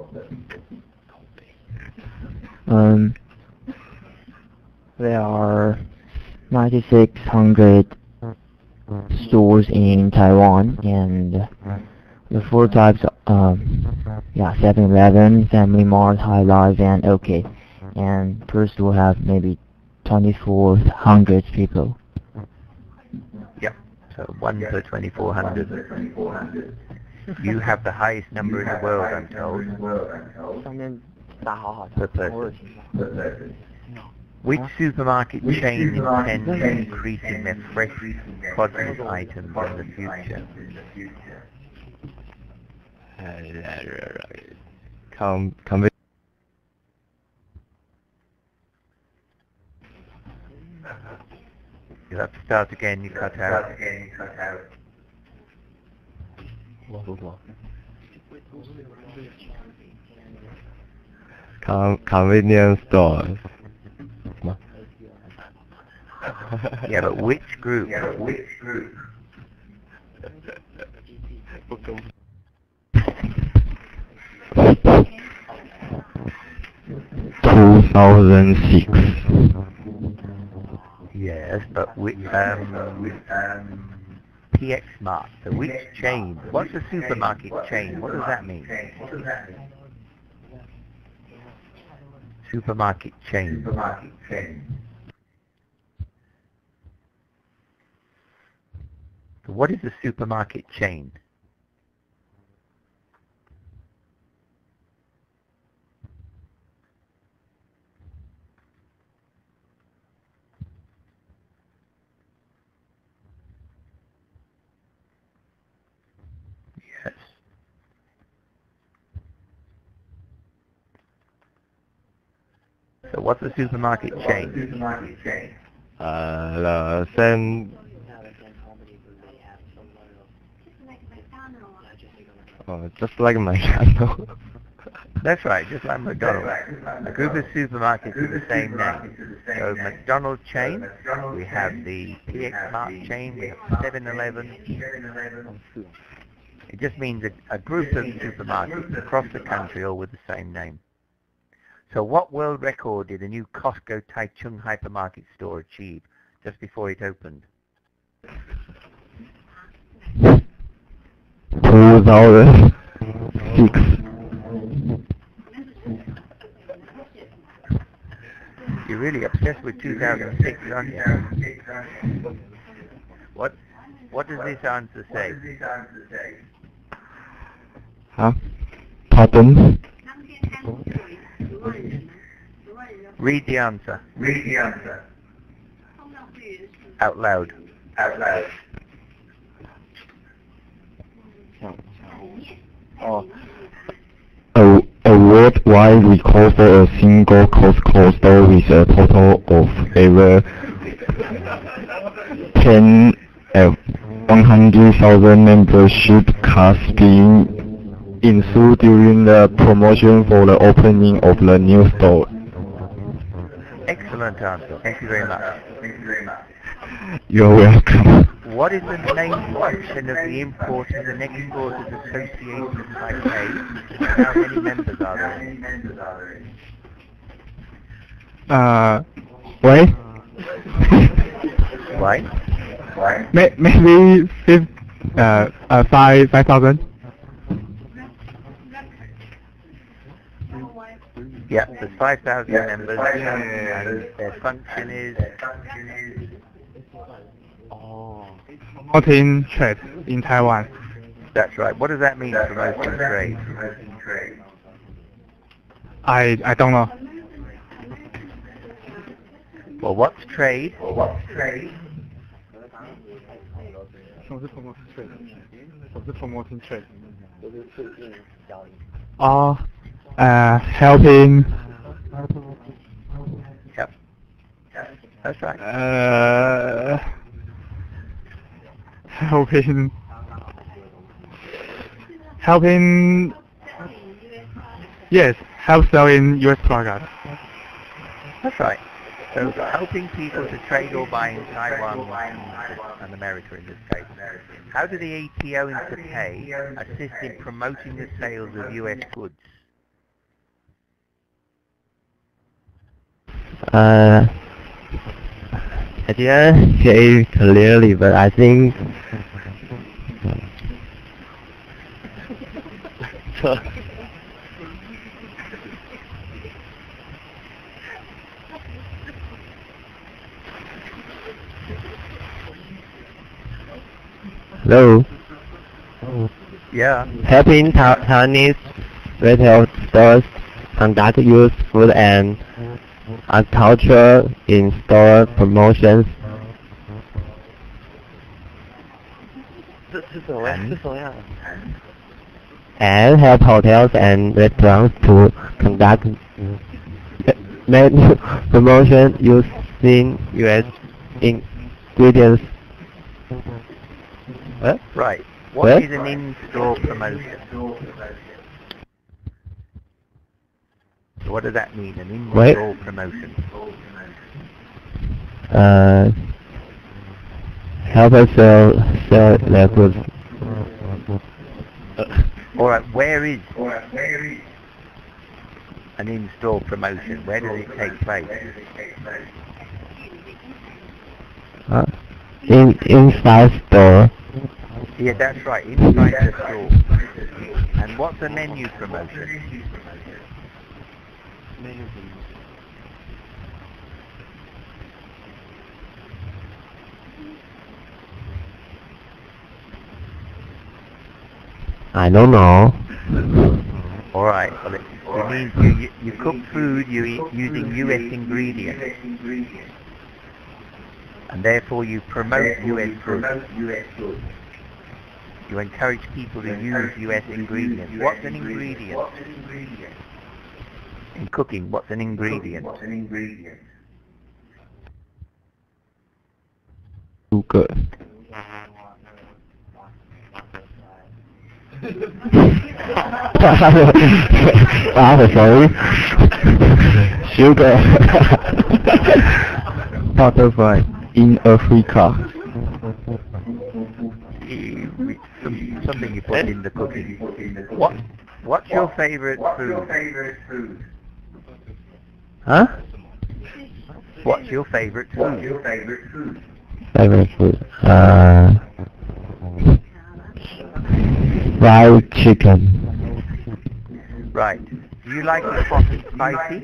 There are 9,600 stores in Taiwan, and the four types, 7-Eleven, Family Mart, High Life, and OK. And per store have maybe 2,400 people. Yep, so 1 per 2,400. You have the highest number in the world, I'm told. Per person. Which supermarket chain intends increasing their fresh produce items in the future? You have to start again, you cut out. Convenience stores. Yeah, but which group? 2006. Yes, but which PX Mart. So which chain? What's a supermarket chain? What does that mean? Supermarket chain. So what is a supermarket chain? Yes. So what's a supermarket chain? The same. Just like McDonald's. That's right, just like McDonald's. A group of supermarkets with the same name. So McDonald's chain, we have the PX Mart chain, we have 7-Eleven. It just means a group of supermarkets across the country all with the same name. So what world record did the new Costco Taichung hypermarket store achieve just before it opened? 2006. You're really obsessed with 2006, aren't you? What does this answer say? Huh? Pardon? Read the answer. Out loud. A worldwide record for a single Costco store with a total of over 100,000 membership cards being issued during the promotion for the opening of the new store. Excellent answer. Thank you very much. You're welcome. What is the main function of the Importers and Exporters Association of Taipei? How many members are there? Wait. Right? Maybe 5,000. Yeah, there's 5,000 members, and their function is Promoting trade in Taiwan. That's right. What does that mean, promoting trade? I don't know. Well, what's trade? Promoting trade. Helping. Yep. That's right. Helping. Yes, help selling U.S. products. That's right. So helping people to trade or buy in Taiwan and America in this case. How do the ATO in Taipei assist in promoting the sales of U.S. goods? I didn't hear it clearly, but I think Hello. Yeah. Helping Taiwanese retail stores conduct youth food and agriculture in-store promotions. And help hotels and restaurants to conduct menu promotion using U.S. ingredients. Right. What is an in-store promotion? What does that mean, an in-store promotion? Help us sell their goods. Alright, where is an in-store promotion? Where does it take place? Inside store. Yeah, that's right, inside the store. And what's a menu promotion? I don't know. Alright, well it means you cook food using US ingredients. And therefore you promote US food. You encourage people to use US ingredients. What's an ingredient? In cooking, what's an ingredient? Sugar. Sorry. Sugar. Butterfly in Africa. Something you put in the cooking. What's your favorite food? Huh? What's your favorite food? Favorite food? Fried chicken. Right. Do you like it hot and spicy?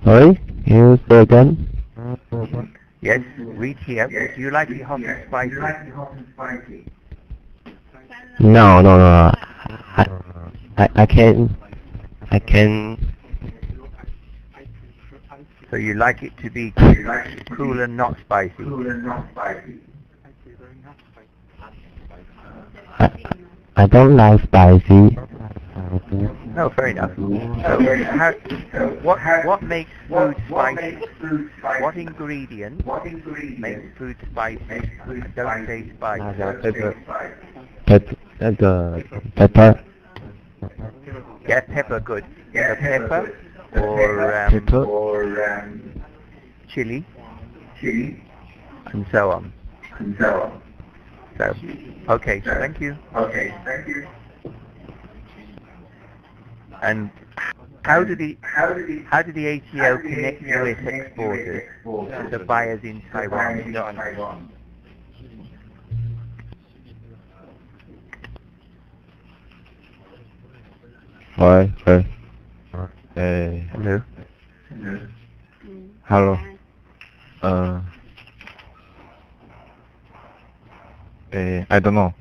Sorry? Can you say again? Yes, read here. Do you like it hot and spicy? No. I can. So you like it to be cool and not spicy? I don't like spicy. No, fair enough. So what makes food spicy? What ingredient makes food spicy? Don't say spicy. Pepper. Yeah, pepper, good. So pepper or chili. and so on. So, okay, thank you. And how did the ATO connect US exporters to the buyers in Taiwan? Hi. Hello. Hello. I don't know.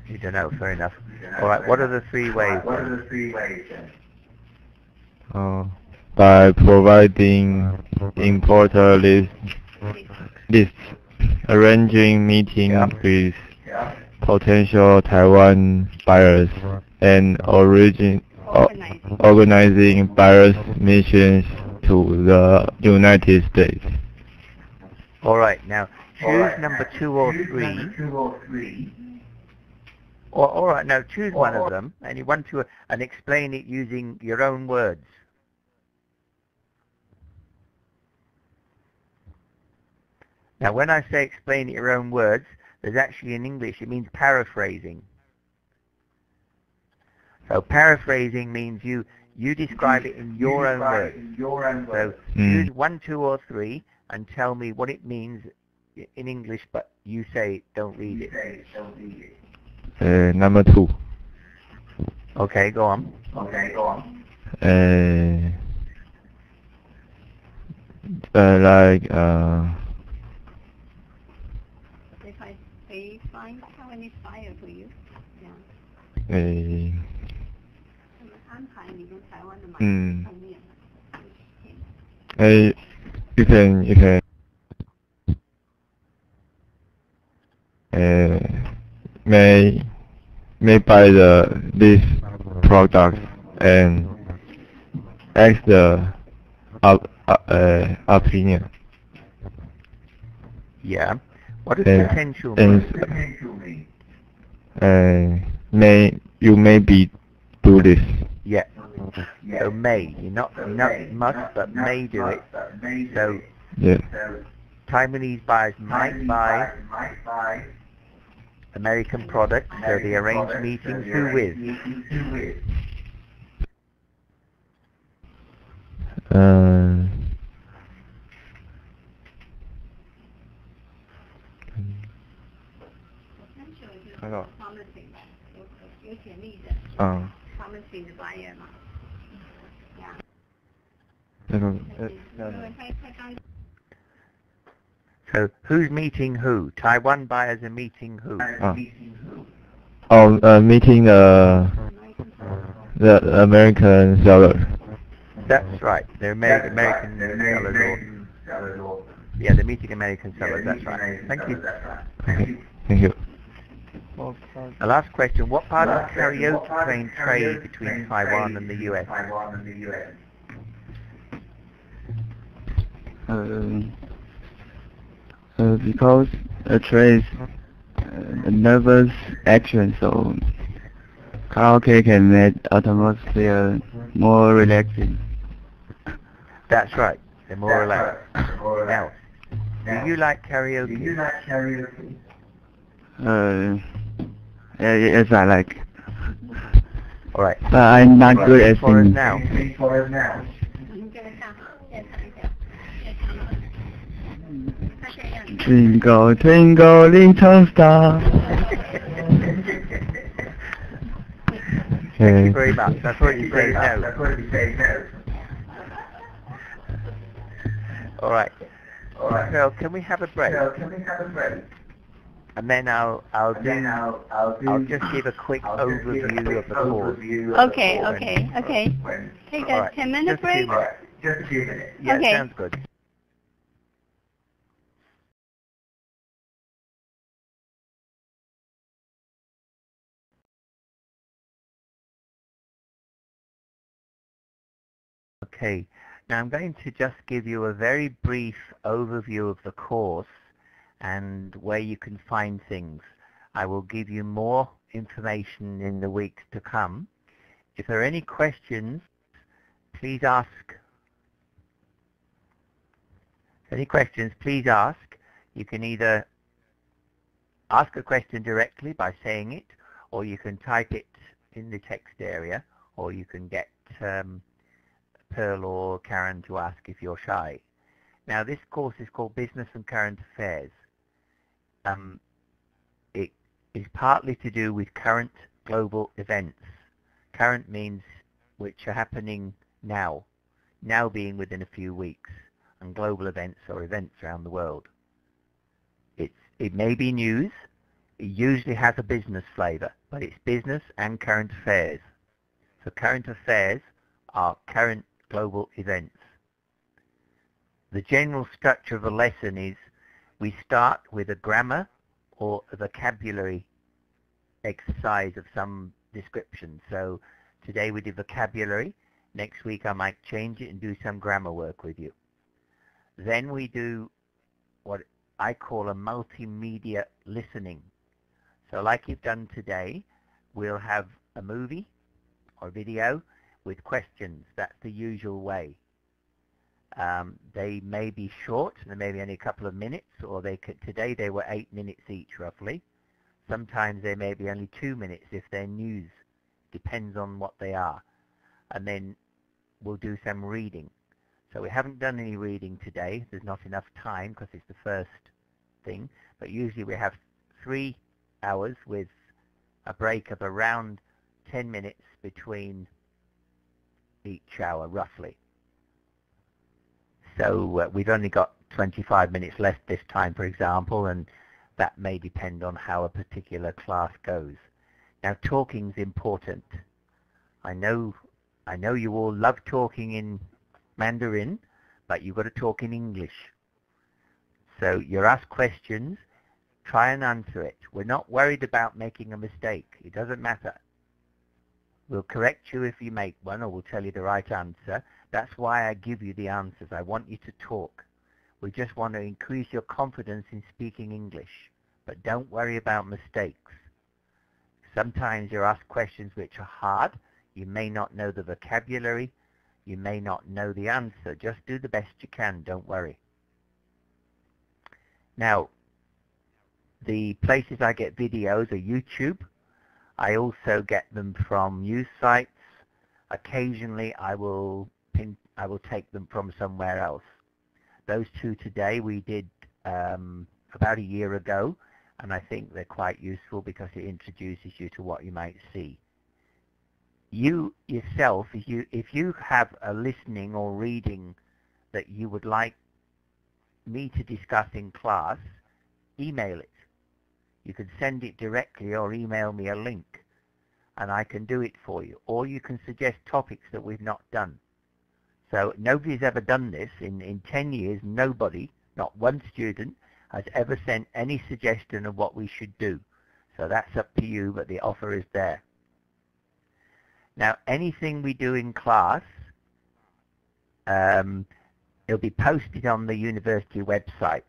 You don't know, fair enough. All right, what are the 3 ways? By providing importer lists, arranging meetings with potential Taiwan buyers, and organizing buyers' missions to the United States. All right, now choose number 2 or 3. All right, now choose one of them, and you want to and explain it using your own words. Now, when I say explain it your own words, there's actually in English, it means paraphrasing. So paraphrasing means you describe it in your own words. So choose 1, 2, or 3 and tell me what it means in English, but you say it, don't read it. Number 2. Okay, go on. They find Taiwanese buyer for you. You can may buy this product and ask the opinion. Yeah. What does potential mean? You maybe do this. Yeah. So may. You're not must, but may do it. So Taiwanese buyers might buy American products, so they arrange meetings. Who with? Promising the buyer. So who's meeting who? Taiwan buyers are meeting who? Meeting the American seller. That's right. They're American sellers. Yeah, they're meeting American sellers. That's right. Thank you. Thank you. The last question: what part of karaoke train trade between Taiwan and the US? Because a trade is a nervous action, so karaoke can make atmosphere more relaxing. That's right. They're more relaxed. Now, do you like karaoke? Yes, I like. All right. But I'm not good at singing. Now. Twinkle, twinkle, little star. Thank you very much. That's what you say now. All right. So can we have a break? And then I'll just give a quick overview of the course. Okay. Take a 10-minute break. Just a few minutes. Yeah, Okay. Sounds good. Okay, now I'm going to just give you a very brief overview of the course and where you can find things. I will give you more information in the weeks to come. If there are any questions, please ask. Any questions, please ask. You can either ask a question directly by saying it, or you can type it in the text area, or you can get Pearl or Karen to ask if you're shy. Now, this course is called Business and Current Affairs. It is partly to do with current global events. Current means which are happening now, now being within a few weeks, and global events are events around the world. It may be news. It usually has a business flavor, but it's business and current affairs. So current affairs are current global events. The general structure of a lesson is we start with a grammar or a vocabulary exercise of some description. So today we did vocabulary. Next week I might change it and do some grammar work with you. Then we do what I call a multimedia listening. So like you've done today, we'll have a movie or video with questions. That's the usual way. They may be short, they may be only a couple of minutes, or today they were 8 minutes each roughly. Sometimes they may be only 2 minutes if they're news. Depends on what they are. And then we'll do some reading. So we haven't done any reading today. There's not enough time because it's the first thing. But usually we have 3 hours with a break of around 10 minutes between each hour, roughly. So we've only got 25 minutes left this time, for example, and that may depend on how a particular class goes. Now, talking's important. I know you all love talking in Mandarin, but you've got to talk in English. So you're asked questions, try and answer it. We're not worried about making a mistake. It doesn't matter. We'll correct you if you make one, or we'll tell you the right answer. That's why I give you the answers. I want you to talk. We just want to increase your confidence in speaking English. But don't worry about mistakes. Sometimes you're asked questions which are hard. You may not know the vocabulary. You may not know the answer. Just do the best you can. Don't worry. Now, the places I get videos are YouTube. I also get them from news sites. Occasionally, I will take them from somewhere else. Those 2 today we did about a year ago, and I think they're quite useful because it introduces you to what you might see. You yourself, if you have a listening or reading that you would like me to discuss in class, email it. You can send it directly or email me a link, and I can do it for you. Or you can suggest topics that we've not done. So nobody's ever done this. In 10 years, nobody, not one student, has ever sent any suggestion of what we should do. So that's up to you, but the offer is there. Now, anything we do in class, it'll be posted on the university website.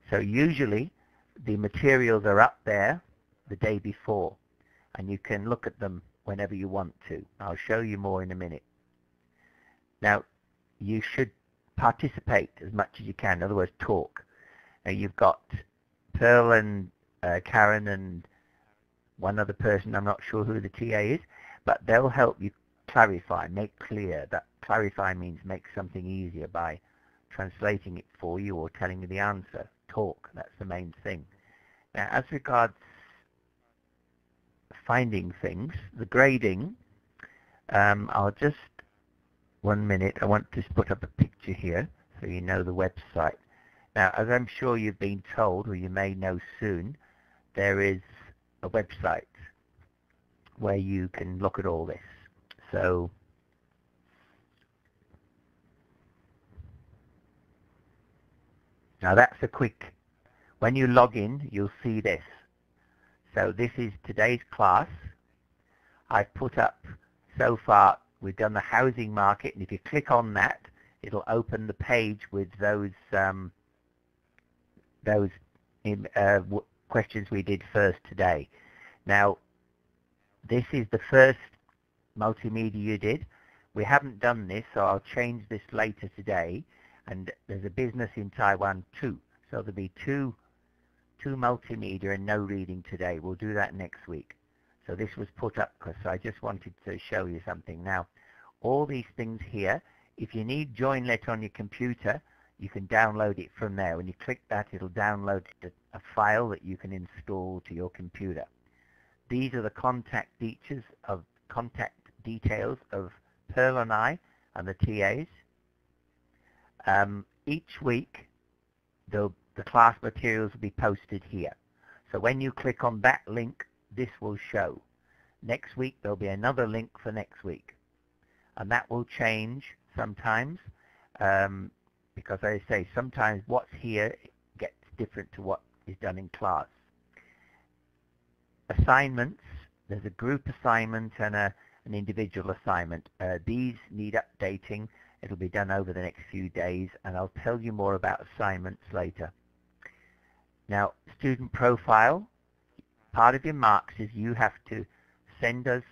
So usually, the materials are up there the day before, and you can look at them whenever you want to. I'll show you more in a minute. Now, you should participate as much as you can, in other words, talk. Now, you've got Pearl and Karen and one other person, I'm not sure who the TA is, but they'll help you clarify, make clear. That clarify means make something easier by translating it for you or telling you the answer. Talk, that's the main thing. Now, as regards finding things, the grading, I'll just, 1 minute, I want to put up a picture here so you know the website. Now, as I'm sure you've been told, or you may know soon, there is a website where you can look at all this. So, now that's a quick, when you log in, you'll see this. So this is today's class. I've put up, so far, we've done the housing market, and if you click on that, it'll open the page with those questions we did first today. Now, this is the first multimedia you did. We haven't done this, so I'll change this later today. And there's a business in Taiwan too. So there'll be two multimedia and no reading today. We'll do that next week. So this was put up because I just wanted to show you something. Now, all these things here, if you need Joinlet on your computer, you can download it from there. When you click that, it'll download a file that you can install to your computer. These are the contact details of Pearl and I and the TAs. Each week, the class materials will be posted here. So when you click on that link, this will show. Next week, there'll be another link for next week. And that will change sometimes because, as I say, sometimes what's here gets different to what is done in class. Assignments, there's a group assignment and an individual assignment. These need updating. It'll be done over the next few days, and I'll tell you more about assignments later. Now, student profile, part of your marks is you have to send us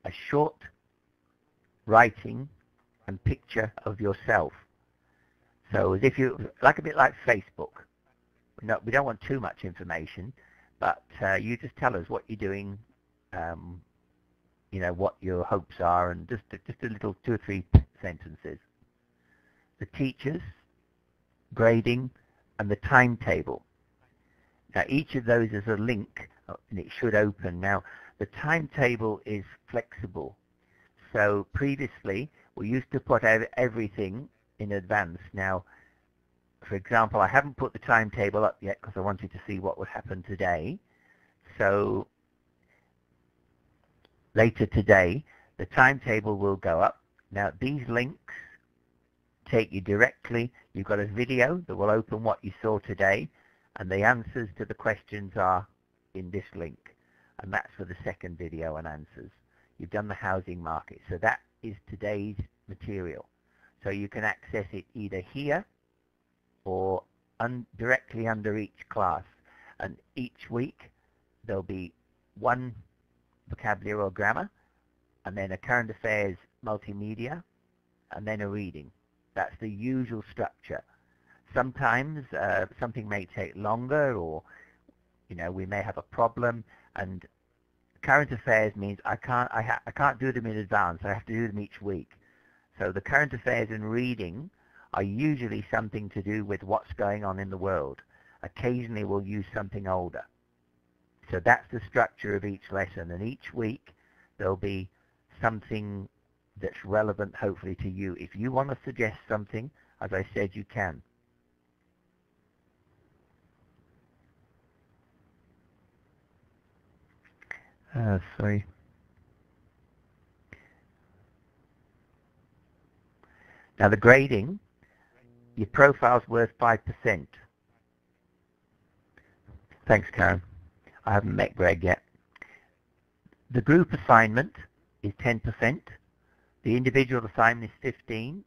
a short writing and picture of yourself. So as if you, like a bit like Facebook. We don't want too much information, but you just tell us what you're doing, you know, what your hopes are, and just a little 2 or 3 sentences. The teachers, grading, and the timetable. Now each of those is a link, and it should open. Now the timetable is flexible. So previously we used to put out everything in advance. Now, for example, I haven't put the timetable up yet because I wanted to see what would happen today. So later today, the timetable will go up. Now these links take you directly. You've got a video that will open what you saw today, and the answers to the questions are in this link, and that's for the second video and answers. You've done the housing market, so that is today's material. So you can access it either here or directly under each class, and each week there'll be one vocabulary or grammar, and then a current affairs multimedia, and then a reading. That's the usual structure. Sometimes something may take longer, or you know, we may have a problem, and current affairs means I can't do them in advance. I have to do them each week. So the current affairs and reading are usually something to do with what's going on in the world. Occasionally we'll use something older. So that's the structure of each lesson, and each week there'll be something that's relevant, hopefully, to you. If you want to suggest something, as I said, you can. Sorry. Now the grading, your profile's worth 5%. Thanks, Karen. I haven't met Greg yet. The group assignment is 10%. The individual assignment is 15%.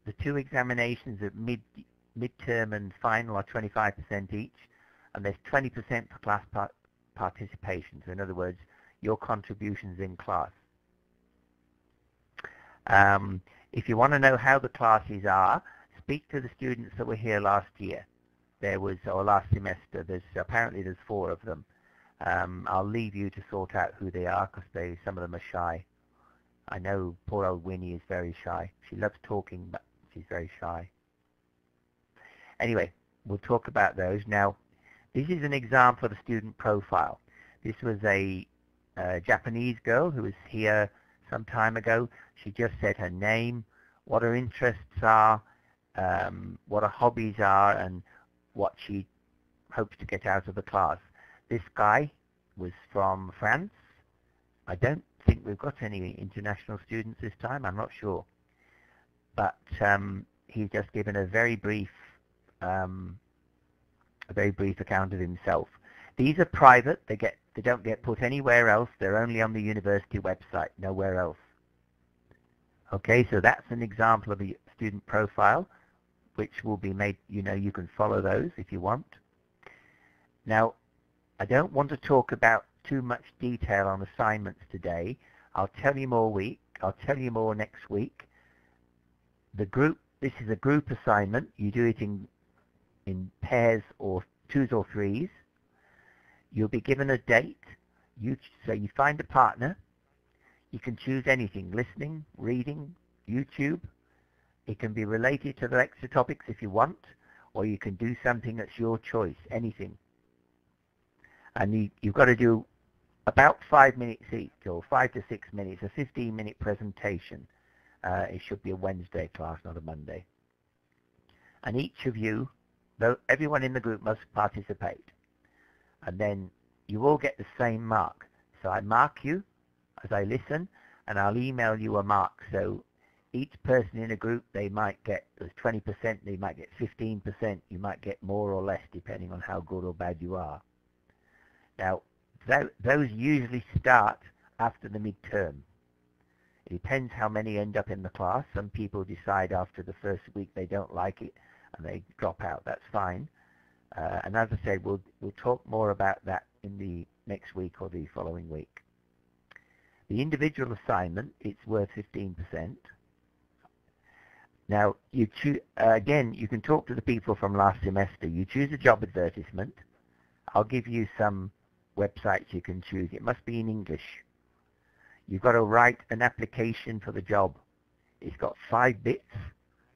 The 2 examinations of midterm and final are 25% each, and there's 20% for class participation. So in other words, your contributions in class. If you want to know how the classes are, speak to the students that were here last year. There was, or last semester. Apparently there's 4 of them. I'll leave you to sort out who they are, because some of them are shy. I know poor old Winnie is very shy. She loves talking, but she's very shy. Anyway, we'll talk about those. Now, this is an example of a student profile. This was a Japanese girl who was here some time ago. She just said her name, what her interests are, what her hobbies are, and what she hopes to get out of the class. This guy was from France. I don't think we've got any international students this time. I'm not sure. But he's just given a very brief account of himself. These are private. They don't get put anywhere else. They're only on the university website, nowhere else. Okay, so that's an example of a student profile, which will be made, you can follow those if you want. Now, I don't want to talk about too much detail on assignments today. I'll tell you more next week. This is a group assignment. You do it in pairs or twos or threes. You'll be given a date. So you find a partner. You can choose anything, listening, reading, YouTube. It can be related to the lecture topics if you want, or you can do something that's your choice, anything. And you've got to do about 5 minutes each, or 5 to 6 minutes, a 15-minute presentation. It should be a Wednesday class, not a Monday. And each of you, everyone in the group must participate. And then you all get the same mark. So I mark you as I listen, and I'll email you a mark. So each person in a group, they might get 20%, they might get 15%, you might get more or less depending on how good or bad you are. Now, those usually start after the midterm. It depends how many end up in the class. Some people decide after the first week they don't like it and they drop out. That's fine. And as I said, we'll talk more about that in the next week or the following week. The individual assignment, it's worth 15%. Now, again, you can talk to the people from last semester. You choose a job advertisement. I'll give you some websites you can choose. It must be in English. You've got to write an application for the job. It's got 5 bits,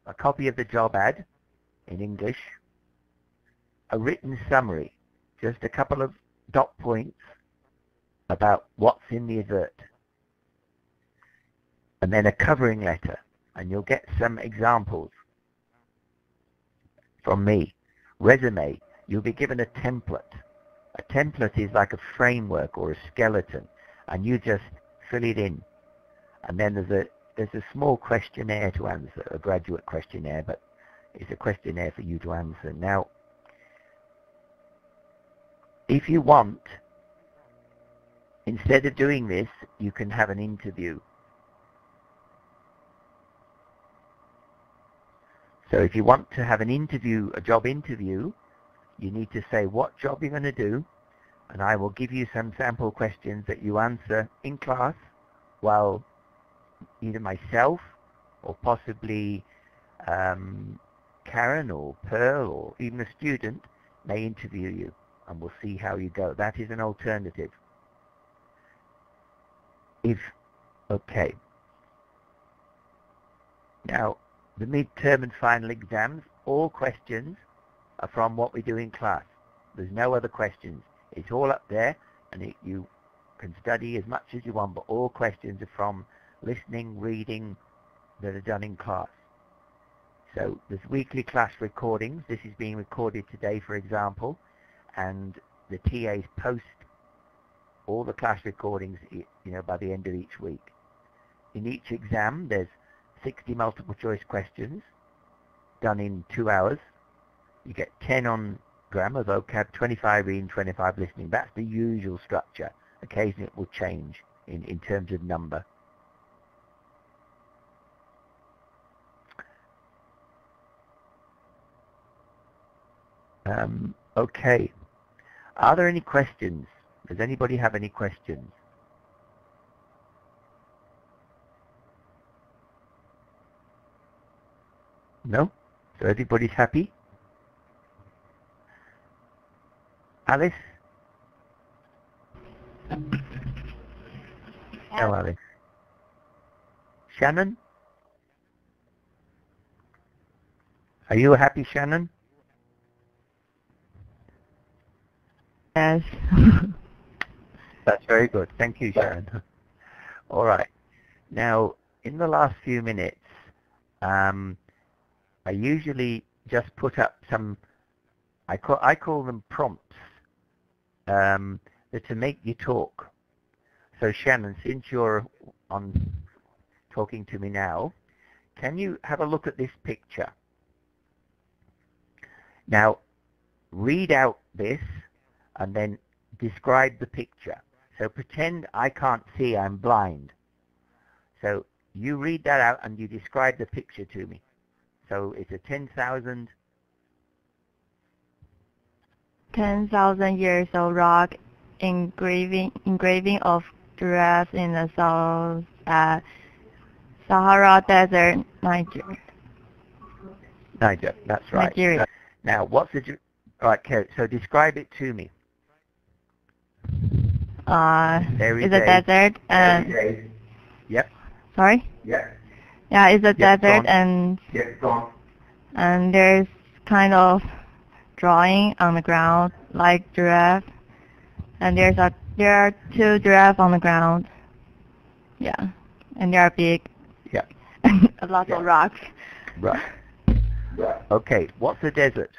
a copy of the job ad in English, a written summary, just a couple of dot points about what's in the advert, and then a covering letter, and you'll get some examples from me. Resume, you'll be given a template. A template is like a framework or a skeleton, and you just fill it in. And then there's a small questionnaire to answer, a graduate questionnaire, but it's a questionnaire for you to answer. Now, if you want, instead of doing this, you can have an interview. So if you want to have an interview, a job interview, you need to say what job you're going to do, and I will give you some sample questions that you answer in class while either myself or possibly Karen or Pearl or even a student may interview you, and we'll see how you go. That is an alternative. Okay. Now, the midterm and final exams, all questions are from what we do in class. There's no other questions. It's all up there, and you can study as much as you want, but all questions are from listening, reading that are done in class. So there's weekly class recordings. This is being recorded today, for example, and the TAs post all the class recordings, by the end of each week. In each exam, there's 60 multiple choice questions done in 2 hours. You get 10 on grammar, vocab, 25 reading, 25 listening. That's the usual structure. Occasionally it will change in terms of number. Okay. Are there any questions? Does anybody have any questions? No? So everybody's happy? Alice? No, Alice. Shannon? Are you happy, Shannon? Yes. That's very good. Thank you, Sharon. All right. Now, in the last few minutes, I usually just put up some, I call them prompts, to make you talk. So Shannon, since you're talking to me now, can you have a look at this picture? Now, read out this and then describe the picture. So pretend I can't see, I'm blind. So you read that out and you describe the picture to me. So it's a 10,000 years old rock engraving of giraffe in the South Sahara Desert, Niger. Niger, that's right. Nigeria. Now, what's the All right, okay, so describe it to me. There is it's a desert and Yep. sorry. Yep. Yeah, it's a Yep, desert gone. and there's kind of drawing on the ground like giraffe, and there are 2 giraffes on the ground. Yeah, and they are big. Yeah. A lot of rocks. Right. Okay, what's a desert?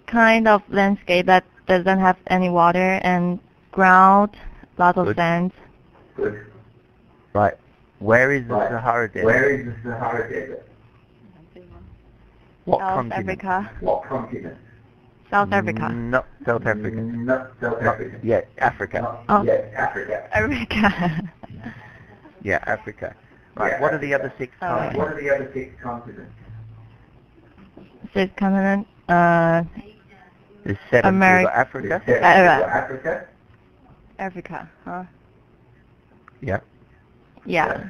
Kind of landscape that doesn't have any water and ground, lots of Good. sand. Good. Right. Where is the Sahara Desert? Where is the Sahara Desert? What South continent? Africa. What continent? South Africa. Not South Africa. Not South Africa. Yeah, Africa. Oh. Yeah, Africa. Africa. Yeah, Africa. Right. Yeah, what are the other 6 Oh, continents? okay. What are the other 6 continents? 6 continent. There's 7. America. You've got Africa. Africa. Africa. Huh? Yeah. Yeah.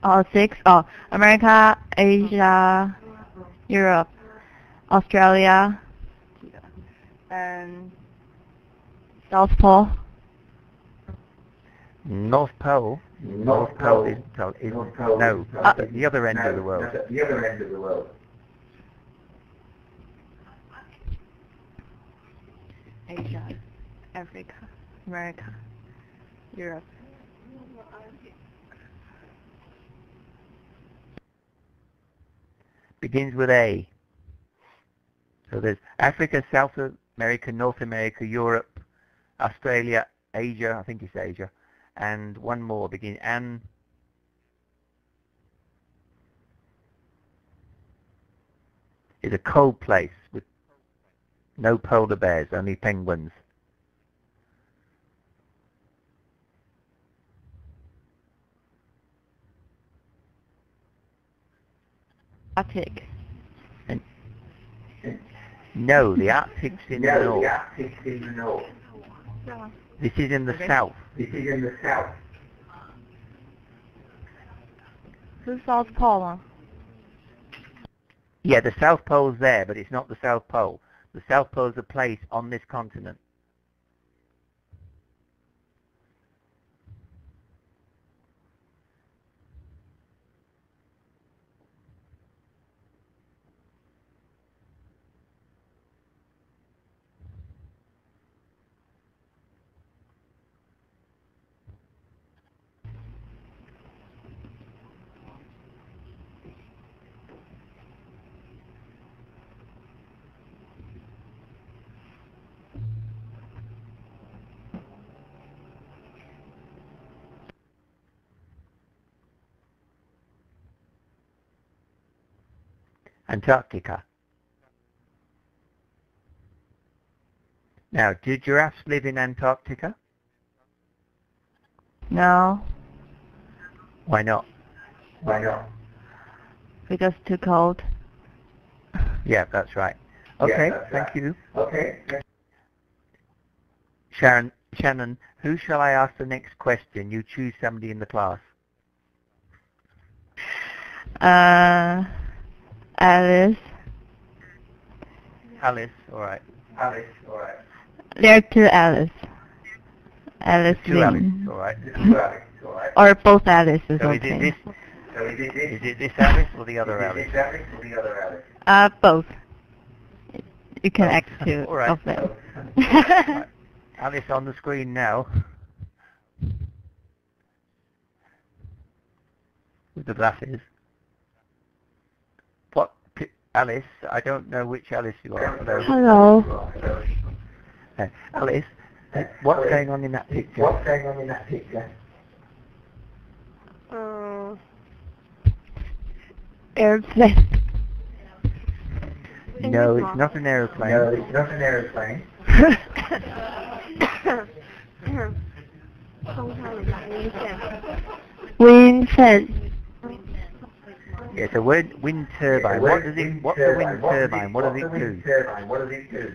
All 6. Oh, America, Asia, Europe, Australia, and South Pole. North Pole. North Pole is no, the other end of the world. The other end of the world. Asia, Africa, America, Europe. Begins with A. So there's Africa, South America, North America, Europe, Australia, Asia, I think it's Asia, and one more begin An. It's a cold place with no polar bears, only penguins. Arctic. No, the Arctic's in the north. Yeah. This is in the south. This is in the south. 是 South Pole 吗？ Yeah, the South Pole's there, but it's not the South Pole. The South Pole's a place on this continent. Antarctica. Now, do giraffes live in Antarctica? No, Why not? Why not? because too cold. Yeah, that's right. Okay, thank you. Okay. Shannon, who shall I ask the next question? You choose somebody in the class. Alice. Alice, all right. Alice, all right. There are 2 Alice. Alice 2 Alice, Lin. all right. 2 Alice, all right. Or both Alice is So okay. is it this Alice or the other Alice? Both. You can act 2 all right. of them. Right. Alice on the screen now. With the glasses. What? Alice, I don't know which Alice you are. So. Hello. Alice, what's going on in that picture? What's going on in that picture? Airplane. No, it's not an aeroplane. No, it's not an aeroplane. Wind fan. Yeah, it's a wind turbine. What's the wind turbine? What does it do?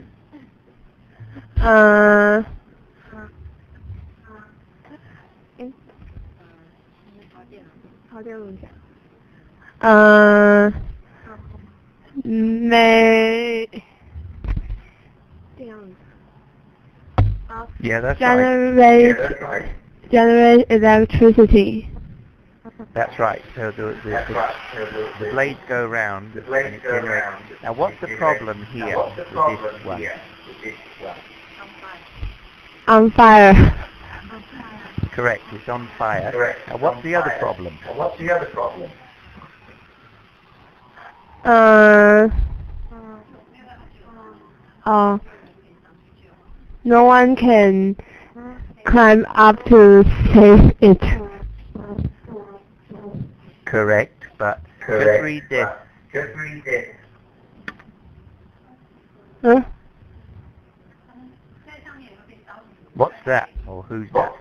Yeah, that's right. Generate electricity. That's right. So the blades go round and it generates. Now what's the problem here with this one? On fire. Correct, it's on fire. Now what's the other problem? No one can climb up to save it. Correct, but just read this. Huh? What's that? Or who's that?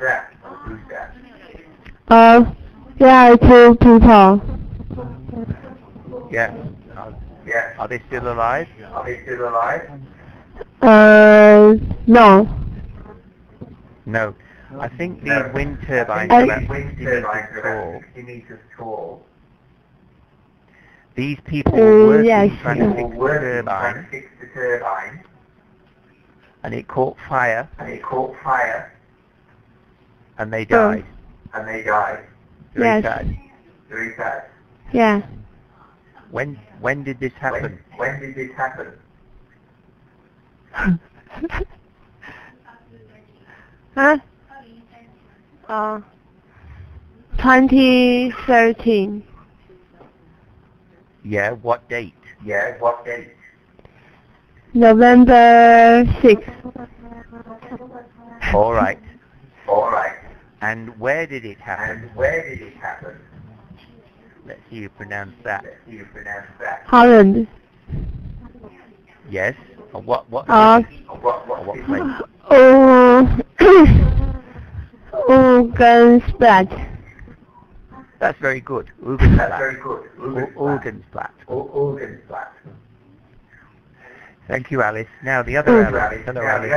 There are two people. Yeah. Are they still alive? No. No. I think the wind turbines are about 60 meters tall. These people were working Yes. trying to fix the turbine. And it caught fire. And they died. Very sad. Yeah. When did this happen? Huh? 2013. Yeah, what date? November 6th. All right. And where did it happen? Let's see you pronounce that. Holland. Yes. What place? Ugensplatt. That's very good. Ugensplatt. Thank you, Alice. Now the other Alice. Hello, Alice.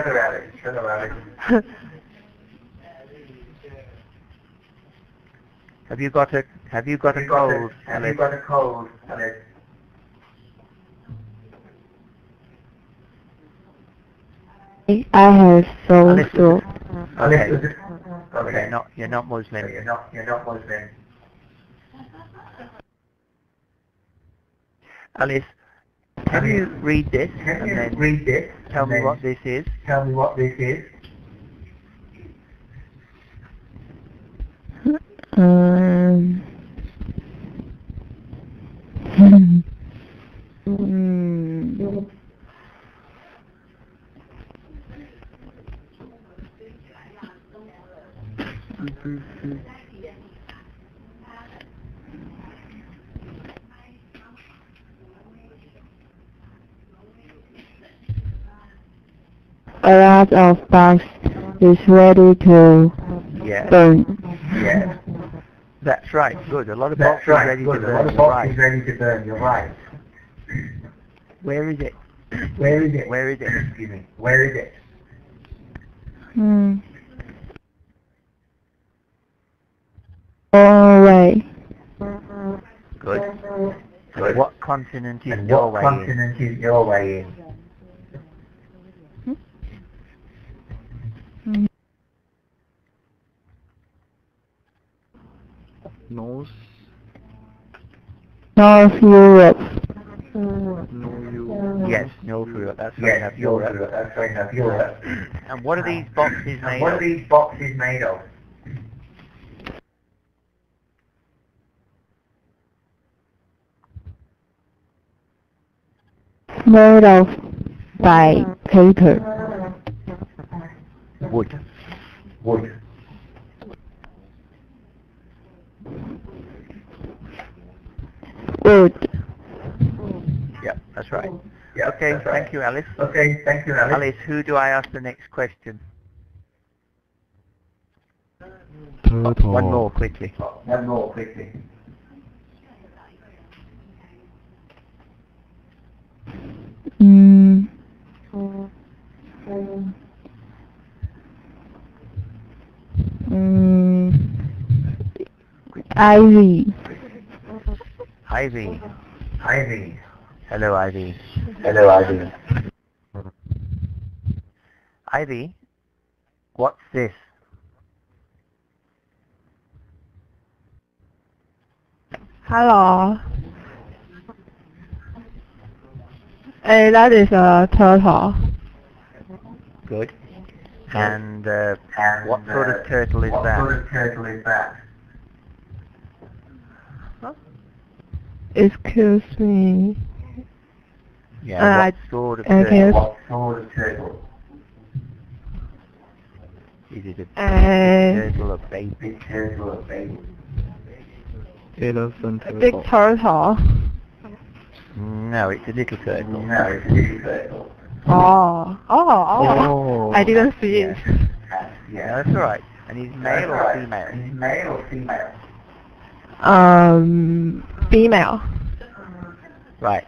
Have you got a cold, Alice? I have so. Okay. You're not Muslim. Alice, can you read this and then tell me what this is? A lot of box is ready to burn. Yeah. That's right. Good. A lot of boxes ready to burn. You're right. Where is it? Excuse me. Where is it? Norway. Good. What continent is Norway in? North Europe. Yes, North Europe. That's right. Have Europe. And what are these boxes made of? Made of by paper. Wood. Wood. Yeah, that's right. Okay, thank you, Alice. Alice, who do I ask the next question? Turtle. One more quickly. Ivy. Ivy. Ivy. Hello, Ivy. Hello, Ivy. Ivy, what's this? Hello. That is a turtle. Good. And what sort of turtle is that? What sort of turtle is that? Excuse me. Yeah, what sort of okay. turtle? What sort of turtle? Is it a big turtle or baby? Big turtle or baby? Elephant A big turtle. No, it's a little turtle. No, it's a little turtle. Oh. I didn't see it. Yeah, that's all right. And he's male or female? Is male or female? Female. Right.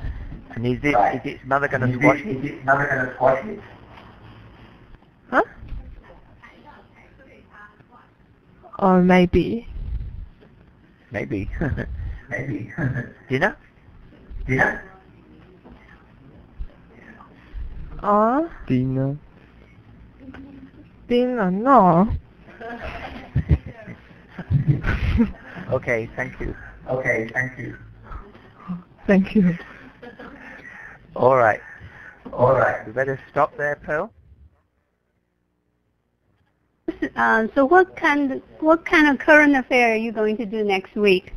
And is its mother going to squash it? Is its mother going to squash it? Huh? Or maybe. Maybe. Maybe. Dinner? Dinner? Dinner. Dinner, no. Okay, thank you. Okay, thank you. Thank you. All right. All right. We better stop there, Pearl. So what kind of current affair are you going to do next week?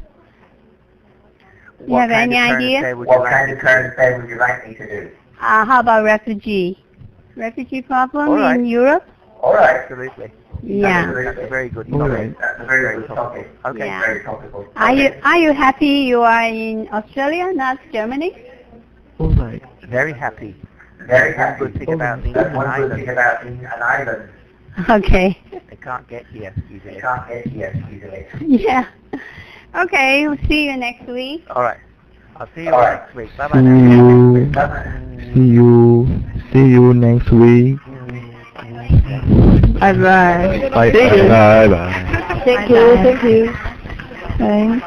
You have any idea? What kind of current affair would you like me to do? How about refugee problem in Europe? All right. Absolutely. Yeah. That's a very good All topic. right. That's a very good topic. Okay. Yeah. Very topical. Are you happy you are in Australia, not Germany? All right. Very happy. Very One happy. good thing about being That's an one good island. thing about being an island. Okay. They can't get here easily. You can't get here easily. Yeah. Okay. We'll see you next week. All right. I'll see you All right. next week. Bye See bye. you. Bye-bye. See you next week. Bye bye. Bye bye. Thank you. Thank you. Thanks.